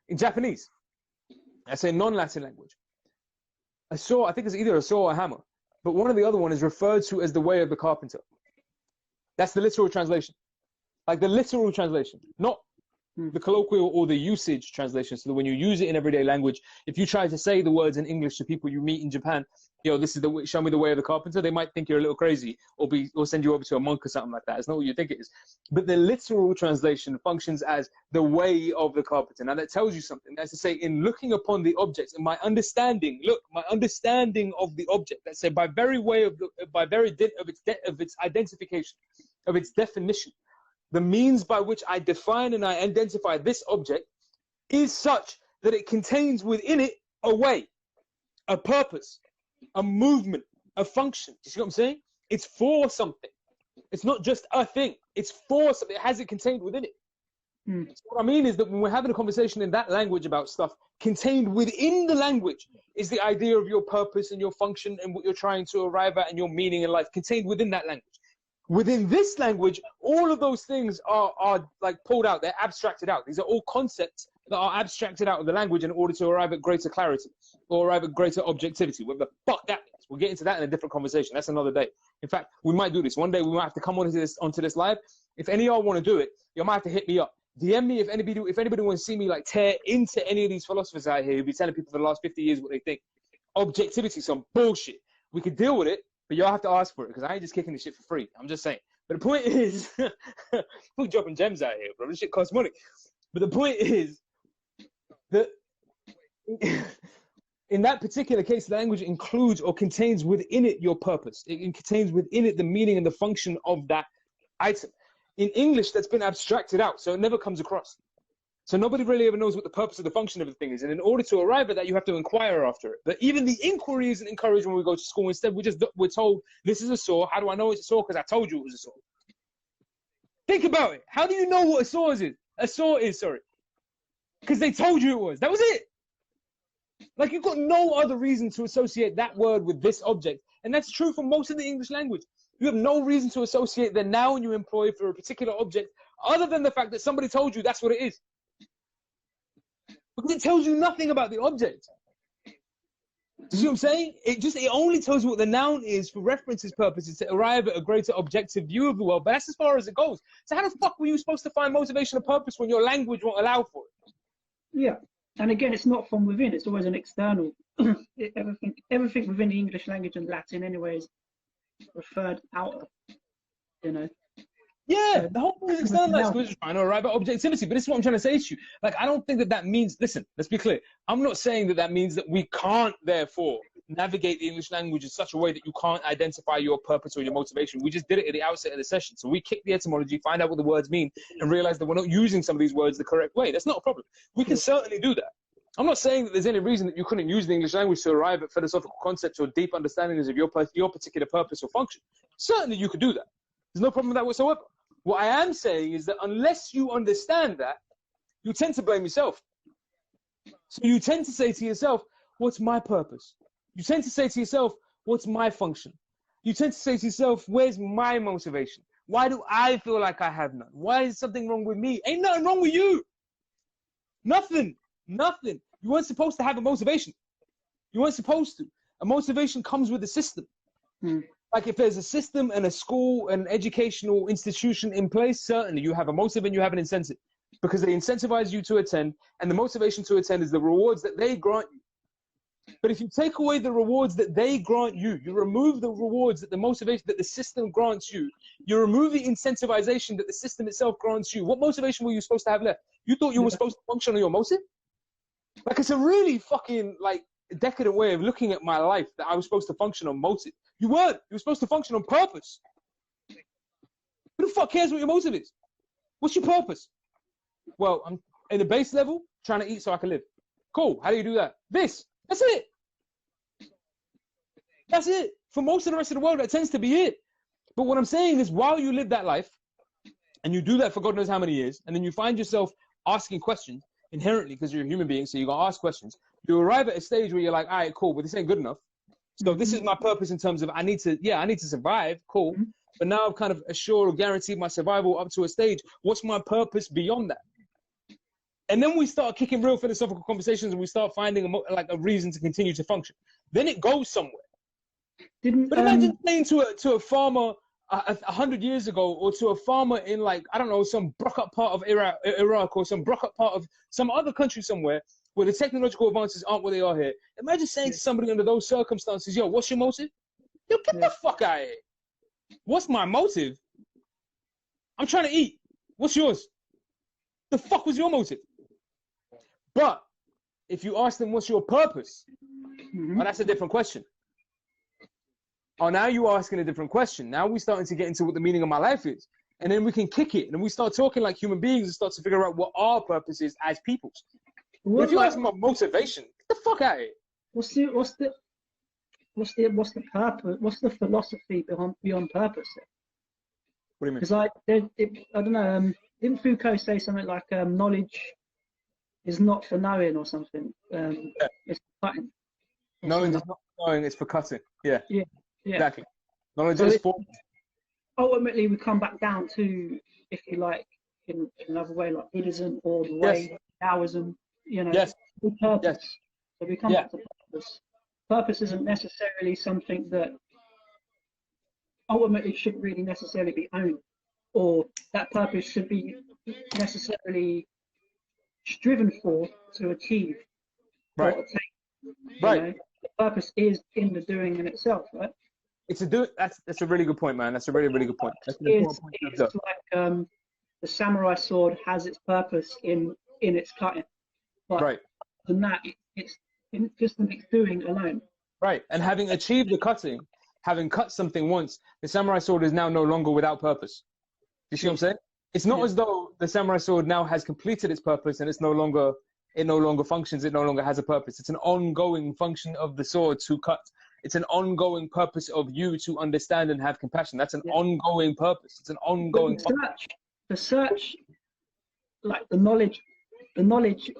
In Japanese, I say non-Latin language, a saw, I think it's either a saw or a hammer, but one or the other one is referred to as the way of the carpenter. That's the literal translation. like the literal translation, not the colloquial or the usage translation. So that when you use it in everyday language, if you try to say the words in English to people you meet in Japan, this is the way, show me the way of the carpenter, they might think you're a little crazy, or send you over to a monk or something like that. It's not what you think it is. But the literal translation functions as the way of the carpenter. Now that tells you something. That's to say, in looking upon the objects and my understanding of the object, let's say by very dint of its identification, of its definition, the means by which I define and I identify this object is such that it contains within it a way, a purpose, a movement, a function. You see what I'm saying? It's for something. It's not just a thing. It's for something. It has it contained within it. So what I mean is that when we're having a conversation in that language about stuff, contained within the language is the idea of your purpose and your function and what you're trying to arrive at and your meaning in life, contained within that language. Within this language, all of those things are like pulled out. They're abstracted out. These are all concepts that are abstracted out of the language in order to arrive at greater clarity or arrive at greater objectivity. What the fuck that means? We'll get into that in a different conversation. That's another day. In fact, we might do this. One day we might have to come onto this live. If any of y'all want to do it, you might have to hit me up. DM me if anybody wants to see me like tear into any of these philosophers out here who be telling people for the last 50 years what they think. Objectivity, some bullshit. We could deal with it, but y'all have to ask for it because I ain't just kicking this shit for free. I'm just saying. But the point is, we're dropping gems out here, bro. This shit costs money. But the point is that in that particular case, the language includes or contains within it your purpose. It contains within it the meaning and the function of that item. In English, that's been abstracted out, so it never comes across. So nobody really ever knows what the purpose of the function of the thing is. And in order to arrive at that, you have to inquire after it. But even the inquiry isn't encouraged when we go to school. Instead, we're told, this is a saw. How do I know it's a saw? Because I told you it was a saw. Think about it. How do you know what a saw is? A saw is, sorry. Because they told you it was. That was it. Like, you've got no other reason to associate that word with this object. And that's true for most of the English language. You have no reason to associate the noun you employ for a particular object other than the fact that somebody told you that's what it is. Because it tells you nothing about the object. Do you see what I'm saying? It only tells you what the noun is for references purposes to arrive at a greater objective view of the world. But that's as far as it goes. So how the fuck were you supposed to find motivation and purpose when your language won't allow for it? Yeah. And again, it's not from within. It's always an external. Everything within the English language and Latin anyway is referred out of, you know. Yeah, the whole thing is external. Like, trying to arrive at objectivity. But this is what I'm trying to say to you. Like, I don't think that means, listen, let's be clear. I'm not saying that means that we can't, therefore, navigate the English language in such a way that you can't identify your purpose or your motivation. We just did it at the outset of the session. So we kick the etymology, find out what the words mean, and realize that we're not using some of these words the correct way. That's not a problem. We can certainly do that. I'm not saying that there's any reason that you couldn't use the English language to arrive at philosophical concepts or deep understandings of your particular purpose or function. Certainly you could do that. There's no problem with that whatsoever. What I am saying is that unless you understand that, you tend to blame yourself. So you tend to say to yourself, what's my purpose? You tend to say to yourself, what's my function? You tend to say to yourself, where's my motivation? Why do I feel like I have none? Why is something wrong with me? Ain't nothing wrong with you. Nothing. Nothing. You weren't supposed to have a motivation. You weren't supposed to. A motivation comes with the system. Like if there's a system and a school and educational institution in place, certainly you have a motive and you have an incentive because they incentivize you to attend, and the motivation to attend is the rewards that they grant you. But if you take away the rewards that they grant you, you remove the rewards that the motivation that the system grants you, you remove the incentivization that the system itself grants you, what motivation were you supposed to have left? You thought you were supposed to function on your motive? Like, it's a really fucking, like, decadent way of looking at my life that I was supposed to function on motive. You weren't. You were supposed to function on purpose. Who the fuck cares what your motive is? What's your purpose? Well, I'm in the base level, trying to eat so I can live. Cool. How do you do that? This. That's it. That's it. For most of the rest of the world, that tends to be it. But what I'm saying is, while you live that life, and you do that for God knows how many years, and then you find yourself asking questions, inherently, because you're a human being, so you're going to ask questions, you arrive at a stage where you're like, all right, cool, but this ain't good enough. So this is my purpose in terms of I need to survive, cool. But now I've kind of assured or guaranteed my survival up to a stage. What's my purpose beyond that? And then we start kicking real philosophical conversations and we start finding a reason to continue to function. Then it goes somewhere. But imagine saying to a farmer, 100 years ago, or to a farmer in, like, I don't know, some broke up part of Iraq, or some broke up part of some other country somewhere where the technological advances aren't where they are here. Imagine saying to somebody under those circumstances, yo, what's your motive? Yo, get the fuck out of here. What's my motive? I'm trying to eat. What's yours? The fuck was your motive? But if you ask them what's your purpose, well, that's a different question. Oh, now you're asking a different question. Now we're starting to get into what the meaning of my life is. And then we can kick it. And we start talking like human beings and start to figure out what our purpose is as peoples. But if you ask me about motivation, get the fuck out of here. What's the purpose? What's the philosophy beyond purpose? What do you mean? Because I don't know. Didn't Foucault say something like knowledge is not for knowing or something? It's for cutting. Knowing is not for knowing, it's for cutting. Yeah. Exactly. Knowledge So is for. Ultimately, we come back down to, if you like, in another way, like Buddhism or the way Taoism. You know, purpose. Yes. So we come back to purpose. Purpose isn't necessarily something that ultimately shouldn't really necessarily be owned, or that purpose should be necessarily striven for to achieve or attain. Right. You know? The purpose is in the doing in itself, right? It's that's a really good point, man. That's a really, really good point. That's an important point. It's like the samurai sword has its purpose in its cutting. But other than that, it's just in its doing alone. Right. And having achieved the cutting, having cut something once, the samurai sword is now no longer without purpose. You see what I'm saying? It's not as though the samurai sword now has completed its purpose and it no longer functions, it no longer has a purpose. It's an ongoing function of the sword to cut. It's an ongoing purpose of you to understand and have compassion. That's an ongoing purpose. It's an ongoing the search, like the knowledge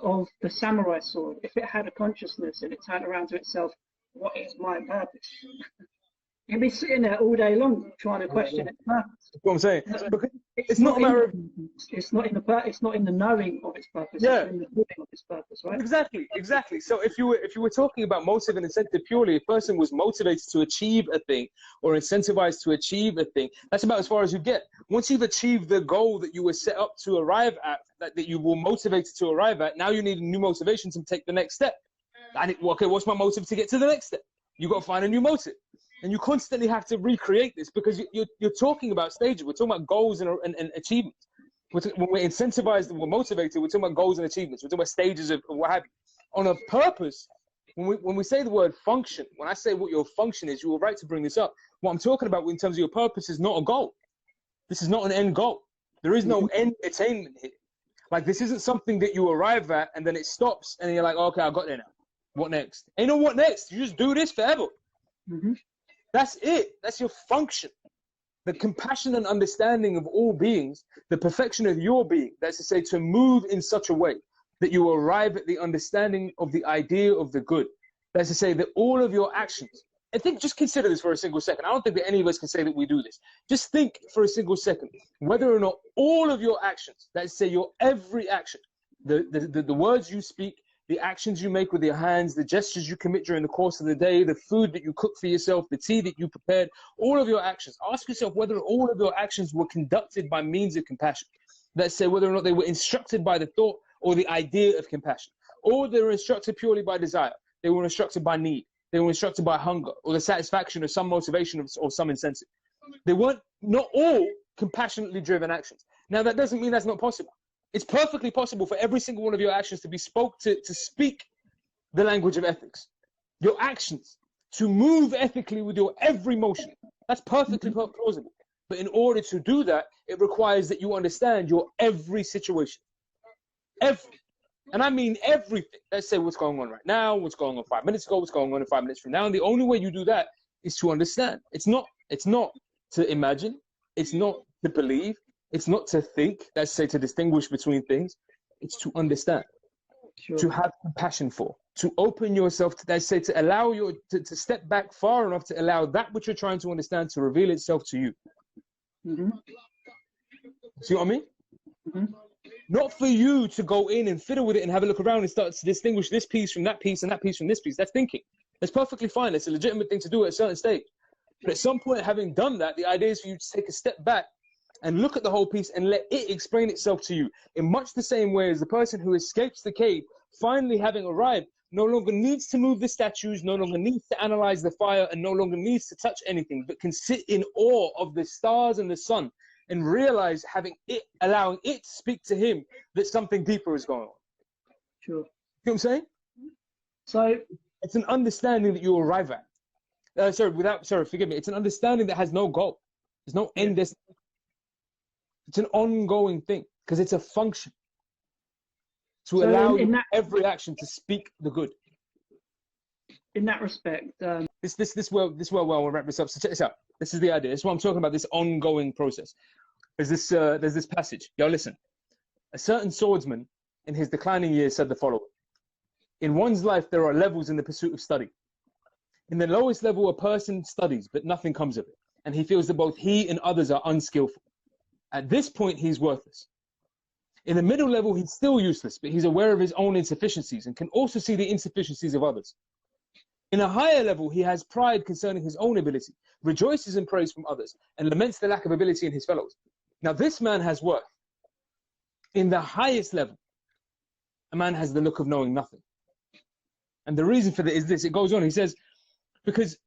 of the samurai sword, if it had a consciousness and it turned around to itself, what is my purpose? You'd be sitting there all day long trying to question its purpose. That's what I'm saying. Because it's not a matter of... It's not in the knowing of its purpose. Yeah. It's in the doing of its purpose, right? Exactly. So if you were talking about motive and incentive purely, a person was motivated to achieve a thing or incentivized to achieve a thing, that's about as far as you get. Once you've achieved the goal that you were set up to arrive at, that you were motivated to arrive at, now you need a new motivation to take the next step. And okay, what's my motive to get to the next step? You got to find a new motive. And you constantly have to recreate this because you're talking about stages. We're talking about goals and achievements. When we're incentivized and we're motivated, we're talking about goals and achievements. We're talking about stages of what have you. On a purpose, when we say the word function, when I say what your function is, you were right to bring this up. What I'm talking about in terms of your purpose is not a goal. This is not an end goal. There is no end attainment here. Like, this isn't something that you arrive at and then it stops and you're like, okay, I got there now. What next? Ain't no what next. You just do this forever. That's it. That's your function. The compassion and understanding of all beings, the perfection of your being, that's to say, to move in such a way that you arrive at the understanding of the idea of the good. That's to say that all of your actions, and just consider this for a single second. I don't think that any of us can say that we do this. Just think for a single second, whether or not all of your actions, that's to say your every action, the words you speak, the actions you make with your hands, the gestures you commit during the course of the day, the food that you cook for yourself, the tea that you prepared, all of your actions. Ask yourself whether all of your actions were conducted by means of compassion. Let's say whether or not they were instructed by the thought or the idea of compassion. Or they were instructed purely by desire. They were instructed by need. They were instructed by hunger or the satisfaction of some motivation or some incentive. They weren't, not all compassionately driven actions. Now, that doesn't mean that's not possible. It's perfectly possible for every single one of your actions to be to speak the language of ethics. Your actions, to move ethically with your every motion. That's perfectly plausible. But in order to do that, it requires that you understand your every situation. Every. And I mean everything. Let's say what's going on right now, what's going on 5 minutes ago, what's going on in 5 minutes from now. And the only way you do that is to understand. It's not to imagine. It's not to believe. It's not to think, let's say to distinguish between things. It's to understand, to have compassion for, to open yourself to, let's say, to allow to step back far enough to allow that which you're trying to understand to reveal itself to you. See what I mean? Not for you to go in and fiddle with it and have a look around and start to distinguish this piece from that piece and that piece from this piece. That's thinking. That's perfectly fine. It's a legitimate thing to do at a certain stage. But at some point, having done that, the idea is for you to take a step back and look at the whole piece and let it explain itself to you in much the same way as the person who escapes the cave, finally having arrived, no longer needs to move the statues, no longer needs to analyze the fire, and no longer needs to touch anything, but can sit in awe of the stars and the sun and realize, allowing it to speak to him, that something deeper is going on. Sure. You know what I'm saying? So it's an understanding that you arrive at. Forgive me. It's an understanding that has no goal. There's no end destination. It's an ongoing thing because it's a function to allow every action to speak the good. In that respect, this we'll wrap this up. So check this out. This is the idea. This is what I'm talking about. This ongoing process. There's this passage. Yo, listen. A certain swordsman in his declining years said the following: in one's life, there are levels in the pursuit of study. In the lowest level, a person studies, but nothing comes of it, and he feels that both he and others are unskillful. At this point, he's worthless. In the middle level, he's still useless, but he's aware of his own insufficiencies and can also see the insufficiencies of others. In a higher level, he has pride concerning his own ability, rejoices in praise from others, and laments the lack of ability in his fellows. Now, this man has worth. In the highest level, a man has the look of knowing nothing. And the reason for that is this. It goes on. He says, because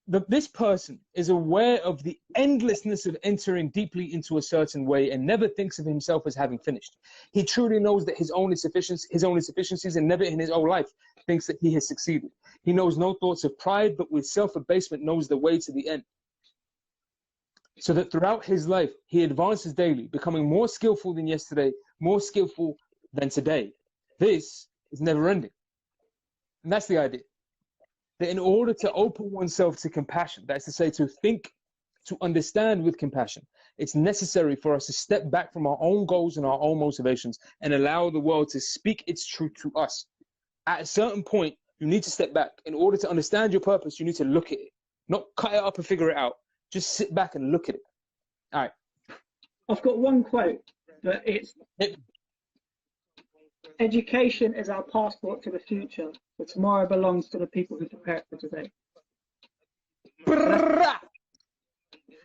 this person is aware of the endlessness of entering deeply into a certain way and never thinks of himself as having finished. He truly knows that his own insufficiencies, and never in his whole life thinks that he has succeeded. He knows no thoughts of pride, but with self-abasement knows the way to the end. So that throughout his life, he advances daily, becoming more skillful than yesterday, more skillful than today. This is never ending. And that's the idea. That in order to open oneself to compassion, that's to say to think, to understand with compassion, it's necessary for us to step back from our own goals and our own motivations and allow the world to speak its truth to us. At a certain point, you need to step back. In order to understand your purpose, you need to look at it, not cut it up and figure it out. Just sit back and look at it. All right. I've got one quote, but it's education is our passport to the future, but tomorrow belongs to the people who prepare it for today.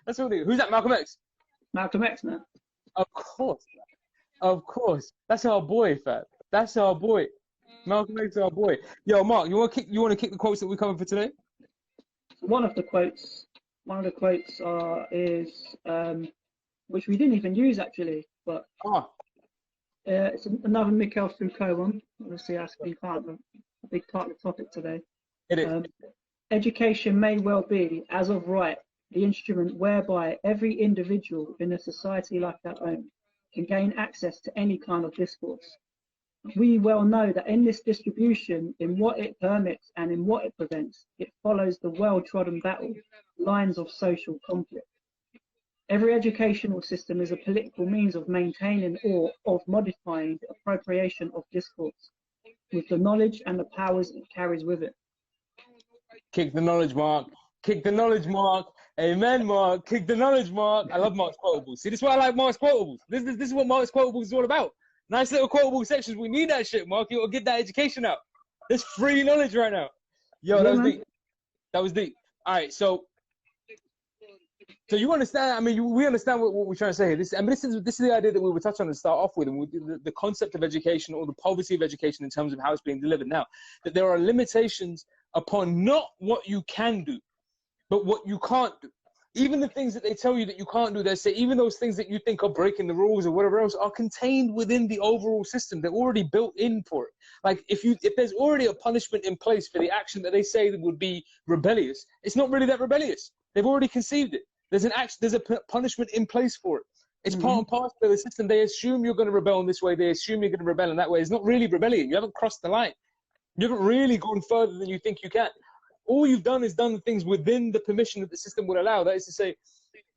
That's what it is. Who's that? Malcolm X? Malcolm X, man. Of course. Of course. That's our boy, fam. That's our boy. Malcolm X is our boy. Yo, Mark, you want to kick the quotes that we're coming for today? One of the quotes is which we didn't even use actually, but it's another Michel Foucault one. Obviously, that's a big part of the topic today. It is. Education may well be, as of right, the instrument whereby every individual in a society like our own can gain access to any kind of discourse. We well know that in this distribution, in what it permits and in what it prevents, it follows the well-trodden battle lines of social conflict. Every educational system is a political means of maintaining or of modifying the appropriation of discourse with the knowledge and the powers it carries with it. Kick the knowledge, Mark. Kick the knowledge, Mark. Amen, Mark. Kick the knowledge, Mark. I love Mark's quotables. See, this is why I like Mark's quotables. This is what Mark's quotables is all about. Nice little quotable sections. We need that shit, Mark. You'll get that education out. There's free knowledge right now. Yo, that was deep. That was deep. All right, so you understand? I mean, we understand what we're trying to say here. This is the idea that we were touching on to start off with, and the concept of education or the poverty of education in terms of how it's being delivered now. That there are limitations upon not what you can do, but what you can't do. Even the things that they tell you that you can't do, they say even those things that you think are breaking the rules or whatever else are contained within the overall system. They're already built in for it. Like if there's already a punishment in place for the action that they say that would be rebellious, it's not really that rebellious. They've already conceived it. There's a punishment in place for it. It's part and parcel of the system. They assume you're going to rebel in this way. They assume you're going to rebel in that way. It's not really rebellion. You haven't crossed the line. You haven't really gone further than you think you can. All you've done is done things within the permission that the system would allow. That is to say,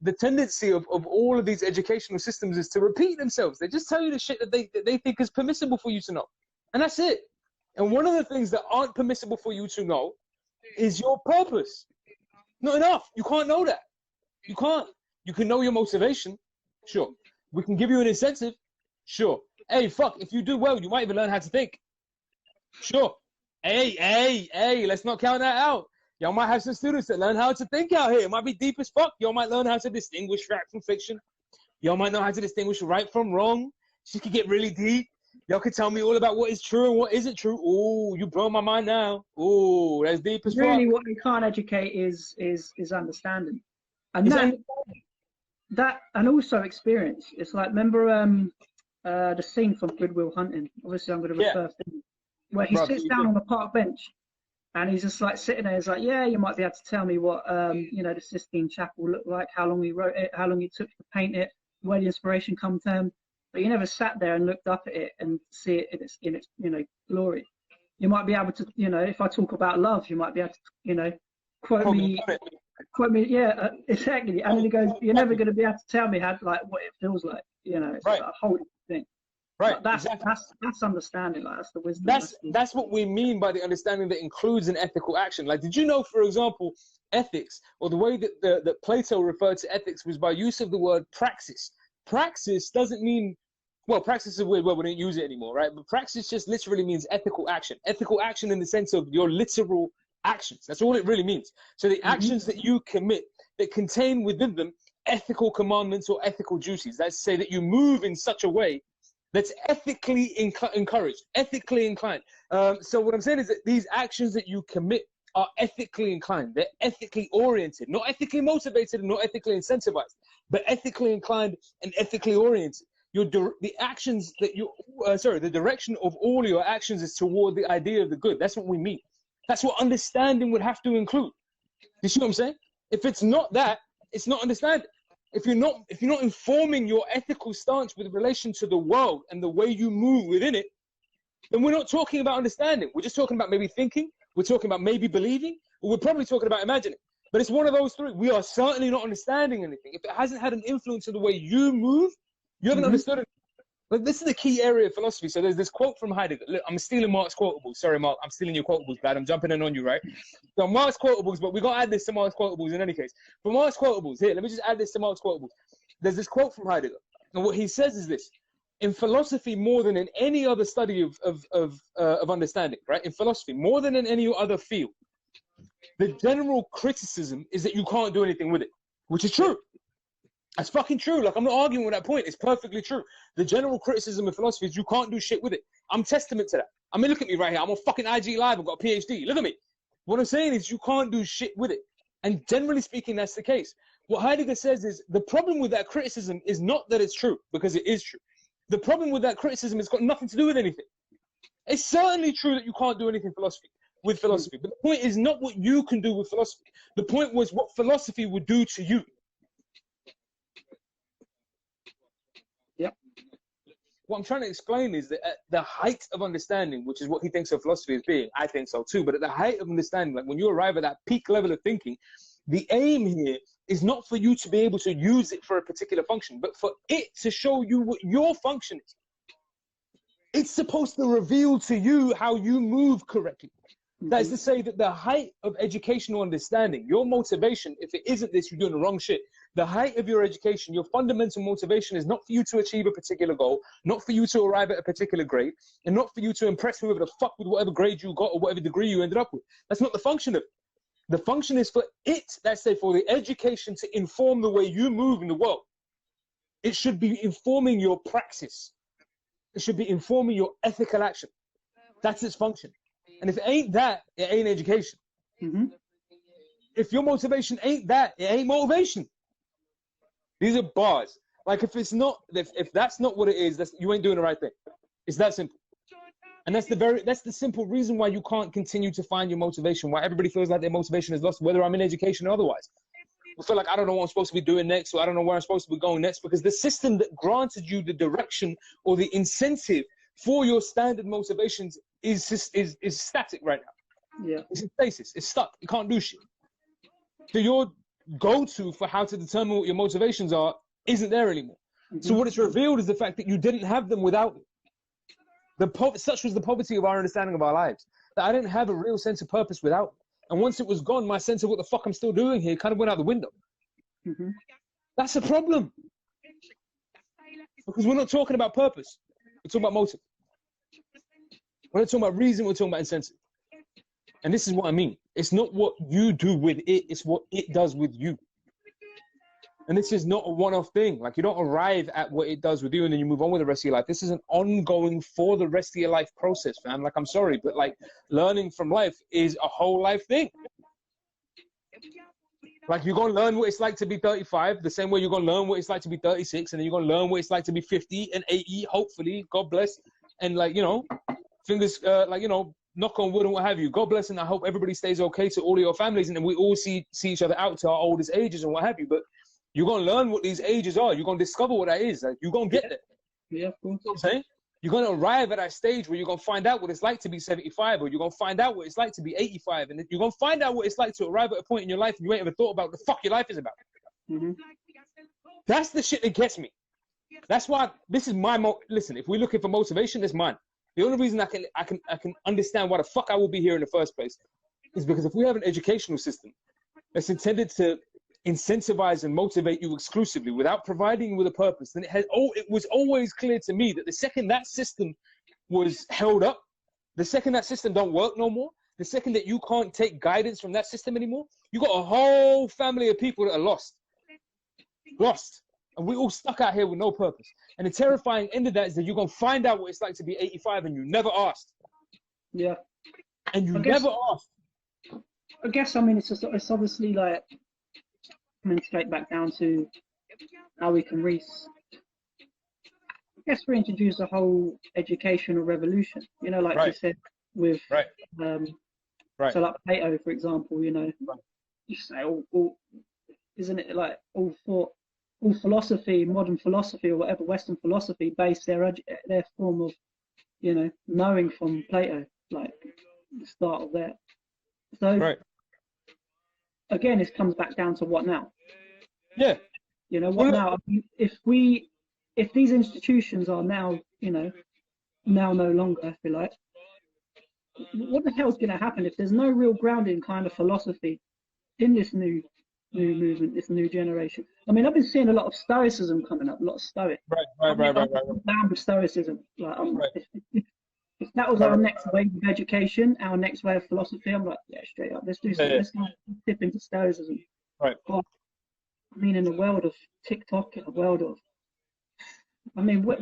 the tendency of all of these educational systems is to repeat themselves. They just tell you the shit that they think is permissible for you to know. And that's it. And one of the things that aren't permissible for you to know is your purpose. Not enough. You can't know that. You can't. You can know your motivation. Sure. We can give you an incentive. Sure. Hey, fuck, if you do well, you might even learn how to think. Sure. Hey, let's not count that out. Y'all might have some students that learn how to think out here. It might be deep as fuck. Y'all might learn how to distinguish fact from fiction. Y'all might know how to distinguish right from wrong. She could get really deep. Y'all could tell me all about what is true and what isn't true. Oh, you blow my mind now. Oh, that's deep as fuck. Really, what we can't educate is understanding, and that and also experience. It's like, remember the scene from Good Will Hunting. Obviously, I'm going to refer to it, where he sits down on the park bench, and he's just like sitting there. He's like, yeah, you might be able to tell me what the Sistine Chapel looked like, how long he wrote it, how long it took to paint it, where the inspiration come from. But you never sat there and looked up at it and see it in its glory. You might be able to, if I talk about love, you might be able to, quote me, yeah, exactly. And then he goes, you're never going to be able to tell me how, like, what it feels like, it's like a whole thing. Right. That's understanding. Like, that's the wisdom. That's what we mean by the understanding that includes an ethical action. Like, did you know, for example, ethics, or the way that that Plato referred to ethics, was by use of the word praxis. Praxis doesn't mean, well, praxis is a weird word, we don't use it anymore, right? But praxis just literally means ethical action. Ethical action in the sense of your literal actions. That's all it really means. So the actions that you commit that contain within them ethical commandments or ethical duties. That's to say that you move in such a way that's ethically encouraged, ethically inclined. So what I'm saying is that these actions that you commit are ethically inclined. They're ethically oriented, not ethically motivated and not ethically incentivized, but ethically inclined and ethically oriented. The actions that the direction of all your actions is toward the idea of the good. That's what we mean. That's what understanding would have to include. You see what I'm saying? If it's not that, it's not understanding. If you're not informing your ethical stance with relation to the world and the way you move within it, then we're not talking about understanding. We're just talking about maybe thinking. We're talking about maybe believing, or we're probably talking about imagining. But it's one of those three. We are certainly not understanding anything. If it hasn't had an influence on the way you move, you haven't understood it. But this is the key area of philosophy. So there's this quote from Heidegger. Look, I'm stealing Mark's quotables. Sorry, Mark, I'm stealing your quotables, Brad. I'm jumping in on you, right? So Mark's quotables, but we got to add this to Mark's quotables in any case. For Mark's quotables, here, let me just add this to Mark's quotables. There's this quote from Heidegger. And what he says is this: in philosophy, more than in any other study of understanding, right? In philosophy, more than in any other field, the general criticism is that you can't do anything with it, which is true. That's fucking true. Like, I'm not arguing with that point. It's perfectly true. The general criticism of philosophy is you can't do shit with it. I'm testament to that. I mean, look at me right here. I'm on fucking IG Live. I've got a PhD. Look at me. What I'm saying is you can't do shit with it. And generally speaking, that's the case. What Heidegger says is the problem with that criticism is not that it's true, because it is true. The problem with that criticism has got nothing to do with anything. It's certainly true that you can't do anything with philosophy. But the point is not what you can do with philosophy. The point was what philosophy would do to you. What I'm trying to explain is that at the height of understanding, which is what he thinks of philosophy as being, I think so too, but at the height of understanding, like when you arrive at that peak level of thinking, the aim here is not for you to be able to use it for a particular function, but for it to show you what your function is. It's supposed to reveal to you how you move correctly. That is to say that the height of educational understanding, your motivation, if it isn't this, you're doing the wrong shit. The height of your education, your fundamental motivation is not for you to achieve a particular goal, not for you to arrive at a particular grade, and not for you to impress whoever the fuck with whatever grade you got or whatever degree you ended up with. That's not the function of it. The function is for it, let's say for the education to inform the way you move in the world. It should be informing your praxis. It should be informing your ethical action. That's its function. And if it ain't that, it ain't education. If your motivation ain't that, it ain't motivation. These are bars. Like if it's not, if that's not what it is, you ain't doing the right thing. It's that simple. And that's the simple reason why you can't continue to find your motivation, why everybody feels like their motivation is lost, whether I'm in education or otherwise. I feel like I don't know what I'm supposed to be doing next, or I don't know where I'm supposed to be going next, because the system that granted you the direction or the incentive for your standard motivations is static right now. Yeah. It's in stasis. It's stuck. You can't do shit. So your go-to for how to determine what your motivations are isn't there anymore. So what it's revealed is the fact that you didn't have them without it. Such was the poverty of our understanding of our lives, that I didn't have a real sense of purpose without it. And once it was gone, my sense of what the fuck I'm still doing here kind of went out the window. That's a problem. Because we're not talking about purpose. We're talking about motive. We're not talking about reason, we're talking about incentive. And this is what I mean. It's not what you do with it, it's what it does with you. And this is not a one-off thing. Like, you don't arrive at what it does with you and then you move on with the rest of your life. This is an ongoing for the rest of your life process, fam. Like, I'm sorry, but like, learning from life is a whole life thing. Like, you're going to learn what it's like to be 35, the same way you're going to learn what it's like to be 36, and then you're going to learn what it's like to be 50 and 80, hopefully, God bless. And like, you know, fingers, like, you know, knock on wood and what have you. God bless, and I hope everybody stays okay to all of your families, and then we all see each other out to our oldest ages and what have you. But you're going to learn what these ages are. You're going to discover what that is. Like, you're going to get there. Yeah, of course. You know what I'm saying? You're going to arrive at that stage where you're going to find out what it's like to be 75, or you're going to find out what it's like to be 85. And you're going to find out what it's like to arrive at a point in your life and you ain't ever thought about what the fuck your life is about. Mm-hmm. That's the shit that gets me. That's why this is my listen, if we're looking for motivation, it's mine. The only reason I can understand why the fuck I will be here in the first place is because if we have an educational system that's intended to incentivize and motivate you exclusively without providing you with a purpose, then it was always clear to me that the second that system was held up, the second that system don't work no more, the second that you can't take guidance from that system anymore, you got a whole family of people that are lost. And we all stuck out here with no purpose. And the terrifying end of that is that you're going to find out what it's like to be 85 and you never asked. Yeah. And you never asked. I guess, I mean, it's obviously like coming straight back down to how we can reintroduce the whole educational revolution. You know, like you said with, so like Plato, for example, you know, you say, isn't it like all philosophy, modern philosophy or whatever, Western philosophy, base their form of, you know, knowing from Plato, like the start of that. So again, it comes back down to what now? Yeah. You know, what now? If these institutions are now, you know, now no longer, I feel like, what the hell is going to happen if there's no real grounding kind of philosophy in this new movement, this new generation? I mean, I've been seeing a lot of stoicism coming up, a lot of stoic. Right. Down with stoicism. Like, if that was our next wave of education, our next way of philosophy, I'm like, yeah, straight up, let's do something. Let's tip into stoicism. Right. But, I mean, in the world of TikTok, in the world of, I mean, what?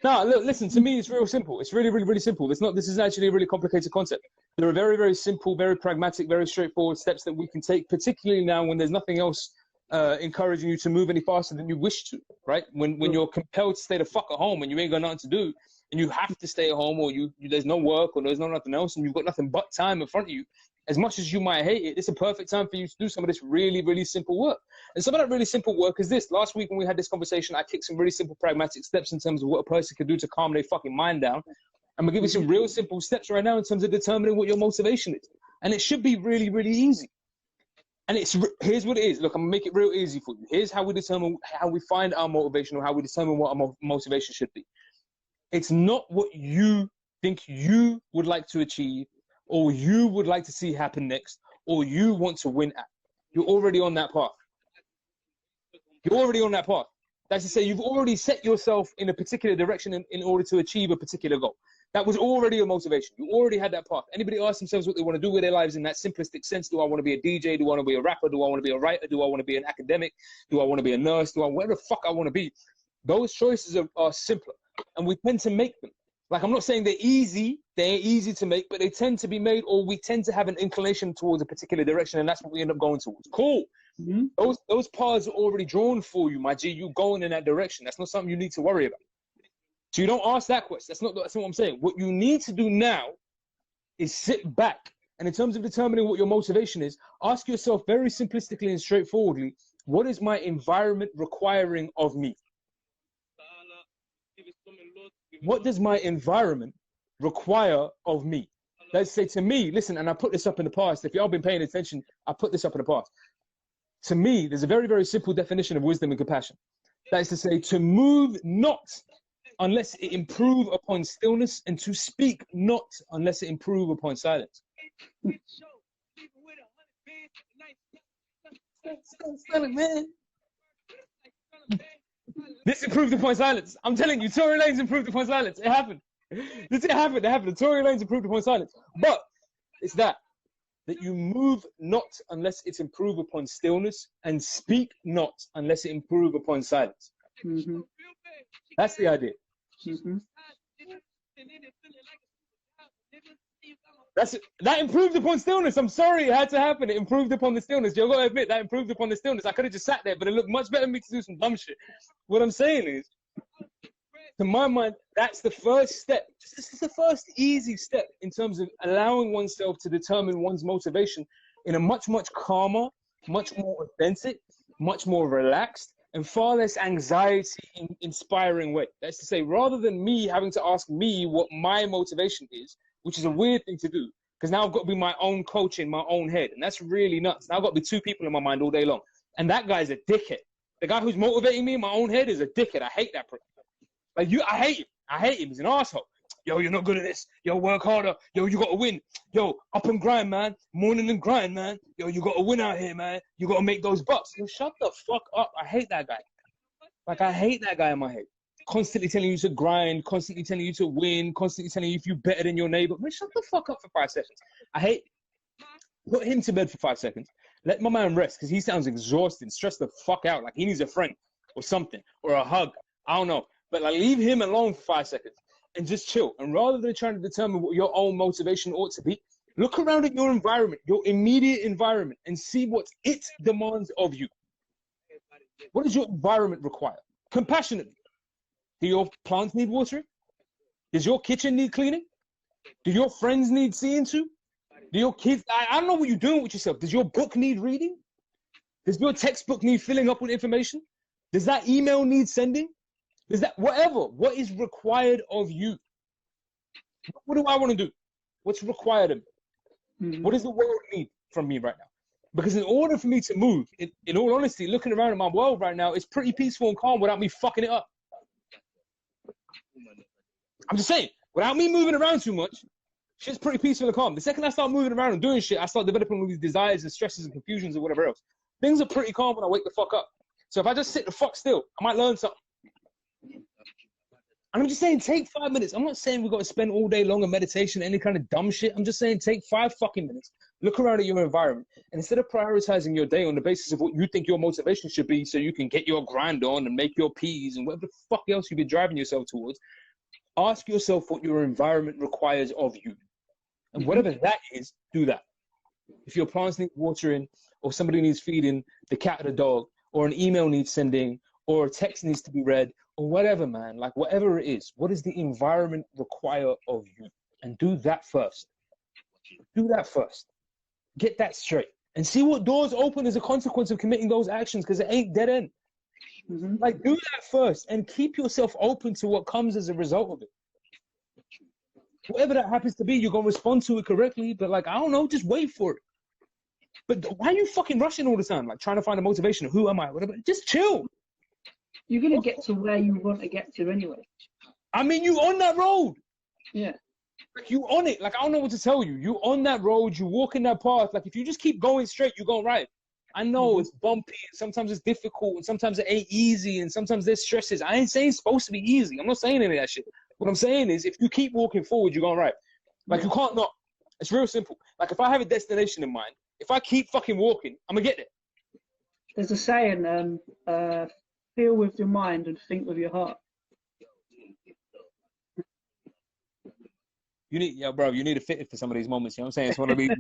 No, look, listen, to me, it's real simple. It's really, really, really simple. This is actually a really complicated concept. There are very, very simple, very pragmatic, very straightforward steps that we can take, particularly now when there's nothing else encouraging you to move any faster than you wish to, right? When you're compelled to stay the fuck at home and you ain't got nothing to do and you have to stay at home, or there's no work or there's nothing else and you've got nothing but time in front of you, as much as you might hate it, it's a perfect time for you to do some of this really, really simple work. And some of that really simple work is this. Last week when we had this conversation, I kicked some really simple pragmatic steps in terms of what a person can do to calm their fucking mind down. I'm going to give you some real simple steps right now in terms of determining what your motivation is. And it should be really, really easy. And here's what it is. Look, I'm going to make it real easy for you. Here's how we determine, how we find our motivation, or how we determine what our motivation should be. It's not what you think you would like to achieve, or you would like to see happen next, or you want to win at. You're already on that path. You're already on that path. That's to say, you've already set yourself in a particular direction in order to achieve a particular goal. That was already a motivation. You already had that path. Anybody ask themselves what they want to do with their lives in that simplistic sense? Do I want to be a DJ? Do I want to be a rapper? Do I want to be a writer? Do I want to be an academic? Do I want to be a nurse? Whatever the fuck I want to be? Those choices are simpler, and we tend to make them. Like, I'm not saying they're easy. They ain't easy to make, but they tend to be made, or we tend to have an inclination towards a particular direction, and that's what we end up going towards. Cool. Mm-hmm. Those paths are already drawn for you, my G. You going in that direction. That's not something you need to worry about. So you don't ask that question. That's not what I'm saying. What you need to do now is sit back, and in terms of determining what your motivation is, ask yourself very simplistically and straightforwardly, what is my environment requiring of me? What does my environment require of me? Let's say to me, listen, and I put this up in the past. If y'all been paying attention, I put this up in the past. To me, there's a very, very simple definition of wisdom and compassion. That is to say, to move not unless it improve upon stillness, and to speak not unless it improve upon silence. This improved upon silence. I'm telling you, Tory Lanez improved upon silence. It happened. It happened. The Tory Lanez improved upon silence. But It's that you move not unless it's improve upon stillness, and speak not unless it improve upon silence. Mm-hmm. That's the idea. Mm-hmm. That improved upon stillness. I'm sorry, it had to happen. It improved upon the stillness. You've got to admit that improved upon the stillness. I could have just sat there, but it looked much better than me to do some dumb shit. What I'm saying is, to my mind, that's the first step. This is the first easy step in terms of allowing oneself to determine one's motivation in a much, much calmer, much more authentic, much more relaxed, and far less anxiety-inspiring way. That's to say, rather than me having to ask me what my motivation is, which is a weird thing to do, because now I've got to be my own coach in my own head, and that's really nuts. Now I've got to be two people in my mind all day long, and that guy's a dickhead. The guy who's motivating me in my own head is a dickhead. I hate that person. Like I hate him. I hate him. He's an asshole. Yo, you're not good at this. Yo, work harder. Yo, you got to win. Yo, up and grind, man. Morning and grind, man. Yo, you got to win out here, man. You got to make those bucks. Yo, shut the fuck up. I hate that guy. Like, I hate that guy in my head. Constantly telling you to grind, constantly telling you to win, constantly telling you if you're better than your neighbor. Man, shut the fuck up for 5 seconds. I hate Put him to bed for 5 seconds. Let my man rest, because he sounds exhausted, stressed the fuck out. Like he needs a friend or something, or a hug. I don't know. But like, leave him alone for 5 seconds and just chill. And rather than trying to determine what your own motivation ought to be, look around at your environment, your immediate environment, and see what it demands of you. What does your environment require? Compassionately. Do your plants need watering? Does your kitchen need cleaning? Do your friends need seeing to? Do your kids, I don't know what you're doing with yourself. Does your book need reading? Does your textbook need filling up with information? Does that email need sending? Does that, whatever, what is required of you? What do I want to do? What's required of me? Mm-hmm. What does the world need from me right now? Because in order for me to move, in all honesty, looking around at my world right now, it's pretty peaceful and calm without me fucking it up. I'm just saying, without me moving around too much, shit's pretty peaceful and calm. The second I start moving around and doing shit, I start developing all these desires and stresses and confusions and whatever else. Things are pretty calm when I wake the fuck up. So if I just sit the fuck still, I might learn something. And I'm just saying, take 5 minutes. I'm not saying we've got to spend all day long in meditation, any kind of dumb shit. I'm just saying, take 5 fucking minutes. Look around at your environment. And instead of prioritizing your day on the basis of what you think your motivation should be so you can get your grind on and make your P's and whatever the fuck else you've been driving yourself towards, ask yourself what your environment requires of you. And whatever that is, do that. If your plants need watering, or somebody needs feeding the cat or the dog, or an email needs sending, or a text needs to be read, or whatever, man, like whatever it is, what does the environment require of you? And do that first. Do that first. Get that straight. And see what doors open as a consequence of committing those actions, because it ain't dead end. Like, do that first and keep yourself open to what comes as a result of it. Whatever that happens to be, you're going to respond to it correctly, but like, I don't know, just wait for it. But why are you fucking rushing all the time? Like, trying to find a motivation. Who am I? Whatever. Just chill. You're going to get to where you want to get to anyway. I mean, you on that road. Yeah. Like, you on it. Like, I don't know what to tell you. You on that road. You walk in that path. Like, if you just keep going straight, you're going right. I know it's bumpy, and sometimes it's difficult, and sometimes it ain't easy, and sometimes there's stresses. I ain't saying it's supposed to be easy. I'm not saying any of that shit. What I'm saying is, if you keep walking forward, you're going right. Like, you can't not. It's real simple. Like, if I have a destination in mind, if I keep fucking walking, I'm going to get there. There's a saying, feel with your mind and think with your heart. You need, bro, you need to fit it for some of these moments. You know what I'm saying? It's one of these,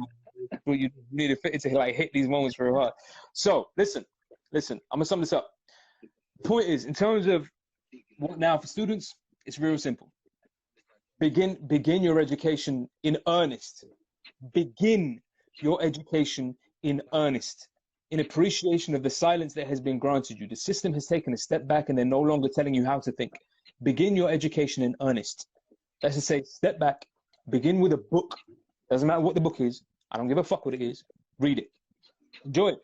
you need to fit it to like hit these moments very hard. So listen, I'm gonna sum this up. Point is, in terms of what now for students, it's real simple. Begin your education in earnest. Begin your education in earnest, in appreciation of the silence that has been granted you. The system has taken a step back and they're no longer telling you how to think. Begin your education in earnest. That's to say, step back, begin with a book. Doesn't matter what the book is. I don't give a fuck what it is. Read it. Enjoy it.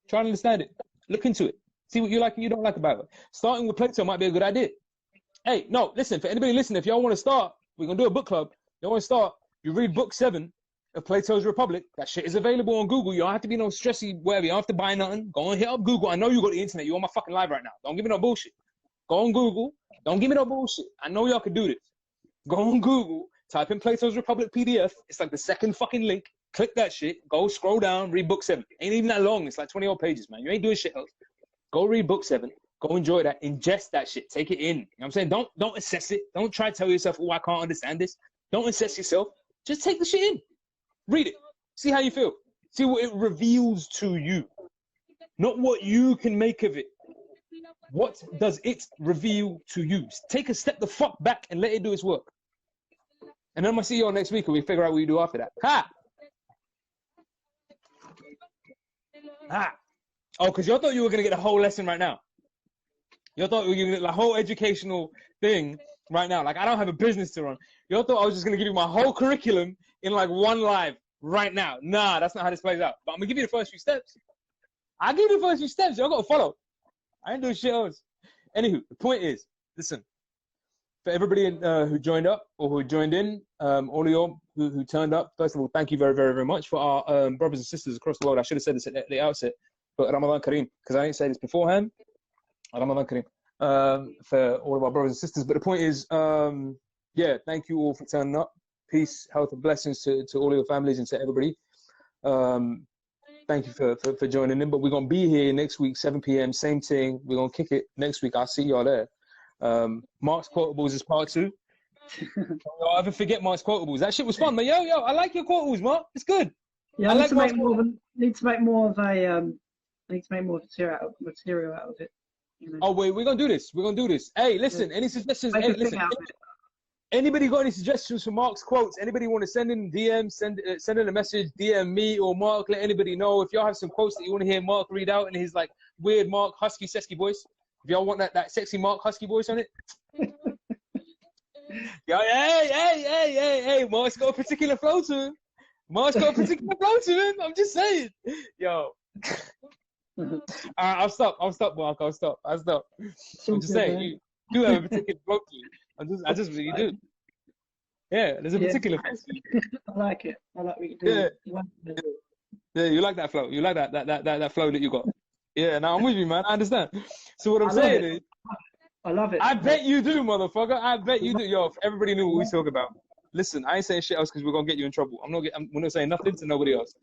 Try and understand it. Look into it. See what you like and you don't like about it. Starting with Plato might be a good idea. Hey, no, listen, for anybody listening, if y'all want to start, we're going to do a book club. You want to start, you read book 7 of Plato's Republic. That shit is available on Google. You don't have to be no stressy wherever. You don't have to buy nothing. Go and hit up Google. I know you got the internet. You're on my fucking live right now. Don't give me no bullshit. Go on Google. Don't give me no bullshit. I know y'all can do this. Go on Google. Type in Plato's Republic PDF. It's like the second fucking link. Click that shit. Go scroll down. Read book 7. Ain't even that long. It's like 20 odd pages, man. You ain't doing shit else. Go read book 7. Go enjoy that. Ingest that shit. Take it in. You know what I'm saying? Don't assess it. Don't try to tell yourself, oh, I can't understand this. Don't assess yourself. Just take the shit in. Read it. See how you feel. See what it reveals to you. Not what you can make of it. What does it reveal to you? Take a step the fuck back and let it do its work. And then I'm going to see you all next week and we figure out what you do after that. Ha! Ha! Oh, because y'all thought you were going to get the whole lesson right now. Y'all thought you were going to get the whole educational thing right now. Like, I don't have a business to run. Y'all thought I was just going to give you my whole curriculum in like one live right now. Nah, that's not how this plays out. But I'm going to give you the first few steps. I'll give you the first few steps. Y'all got to follow. I ain't doing shit else. Anywho, the point is, listen, for everybody who joined up or who joined in, all of y'all who turned up, first of all, thank you very, very, very much. For our brothers and sisters across the world, I should have said this at the outset, but Ramadan Kareem, because I didn't say this beforehand. Ramadan Kareem for all of our brothers and sisters. But the point is, yeah, thank you all for turning up. Peace, health, and blessings to all of your families and to everybody. Thank you for joining in. But we're going to be here next week, 7 p.m., same thing. We're going to kick it next week. I'll see y'all there. Mark's Quotables is part 2. Don't ever forget Mark's Quotables. That shit was fun, man. Yo, I like your quotables, Mark. It's good. Yeah, I need to make more of a material out of it. You know? Oh wait, we're gonna do this. Hey, listen, any suggestions? Hey, listen, anybody got any suggestions for Mark's quotes? Anybody want to send in DM, send in a message, DM me or Mark, let anybody know. If y'all have some quotes that you want to hear Mark read out in his like weird Mark husky sesky voice. If y'all want that sexy Mark husky voice on it. Yo, hey, Mark's got a particular flow to him. I'm just saying. Yo. I'll stop, Mark. I'll stop. I'm just saying, you have a particular flow to you. I just really do. Yeah, there's a particular flow to you. I like it. I like what you do. Yeah, you like that flow. You like that flow that you got. Yeah, now I'm with you, man. I understand. So what I'm saying is, I love it. I bet you do, motherfucker. I bet you do. Yo, if everybody knew what we talk about. Listen, I ain't saying shit else because we're going to get you in trouble. We're not saying nothing to nobody else.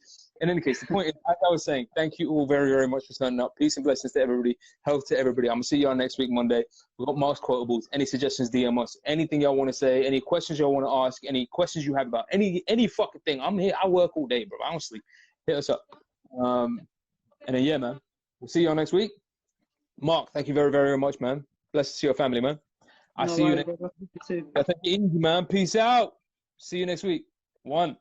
In any case, the point is, like I was saying, thank you all very, very much for turning up. Peace and blessings to everybody. Health to everybody. I'm going to see y'all next week, Monday. We've got Mark's Quotables. Any suggestions, DM us. Anything y'all want to say, any questions y'all want to ask, any questions you have about any fucking thing. I'm here. I work all day, bro. I don't sleep. Hit us up. And then, yeah, man. We'll see y'all next week. Mark, thank you very, very, very much, man. Blessings to your family, man. I'll see you next week. Take it easy, man. Peace out. See you next week. 1.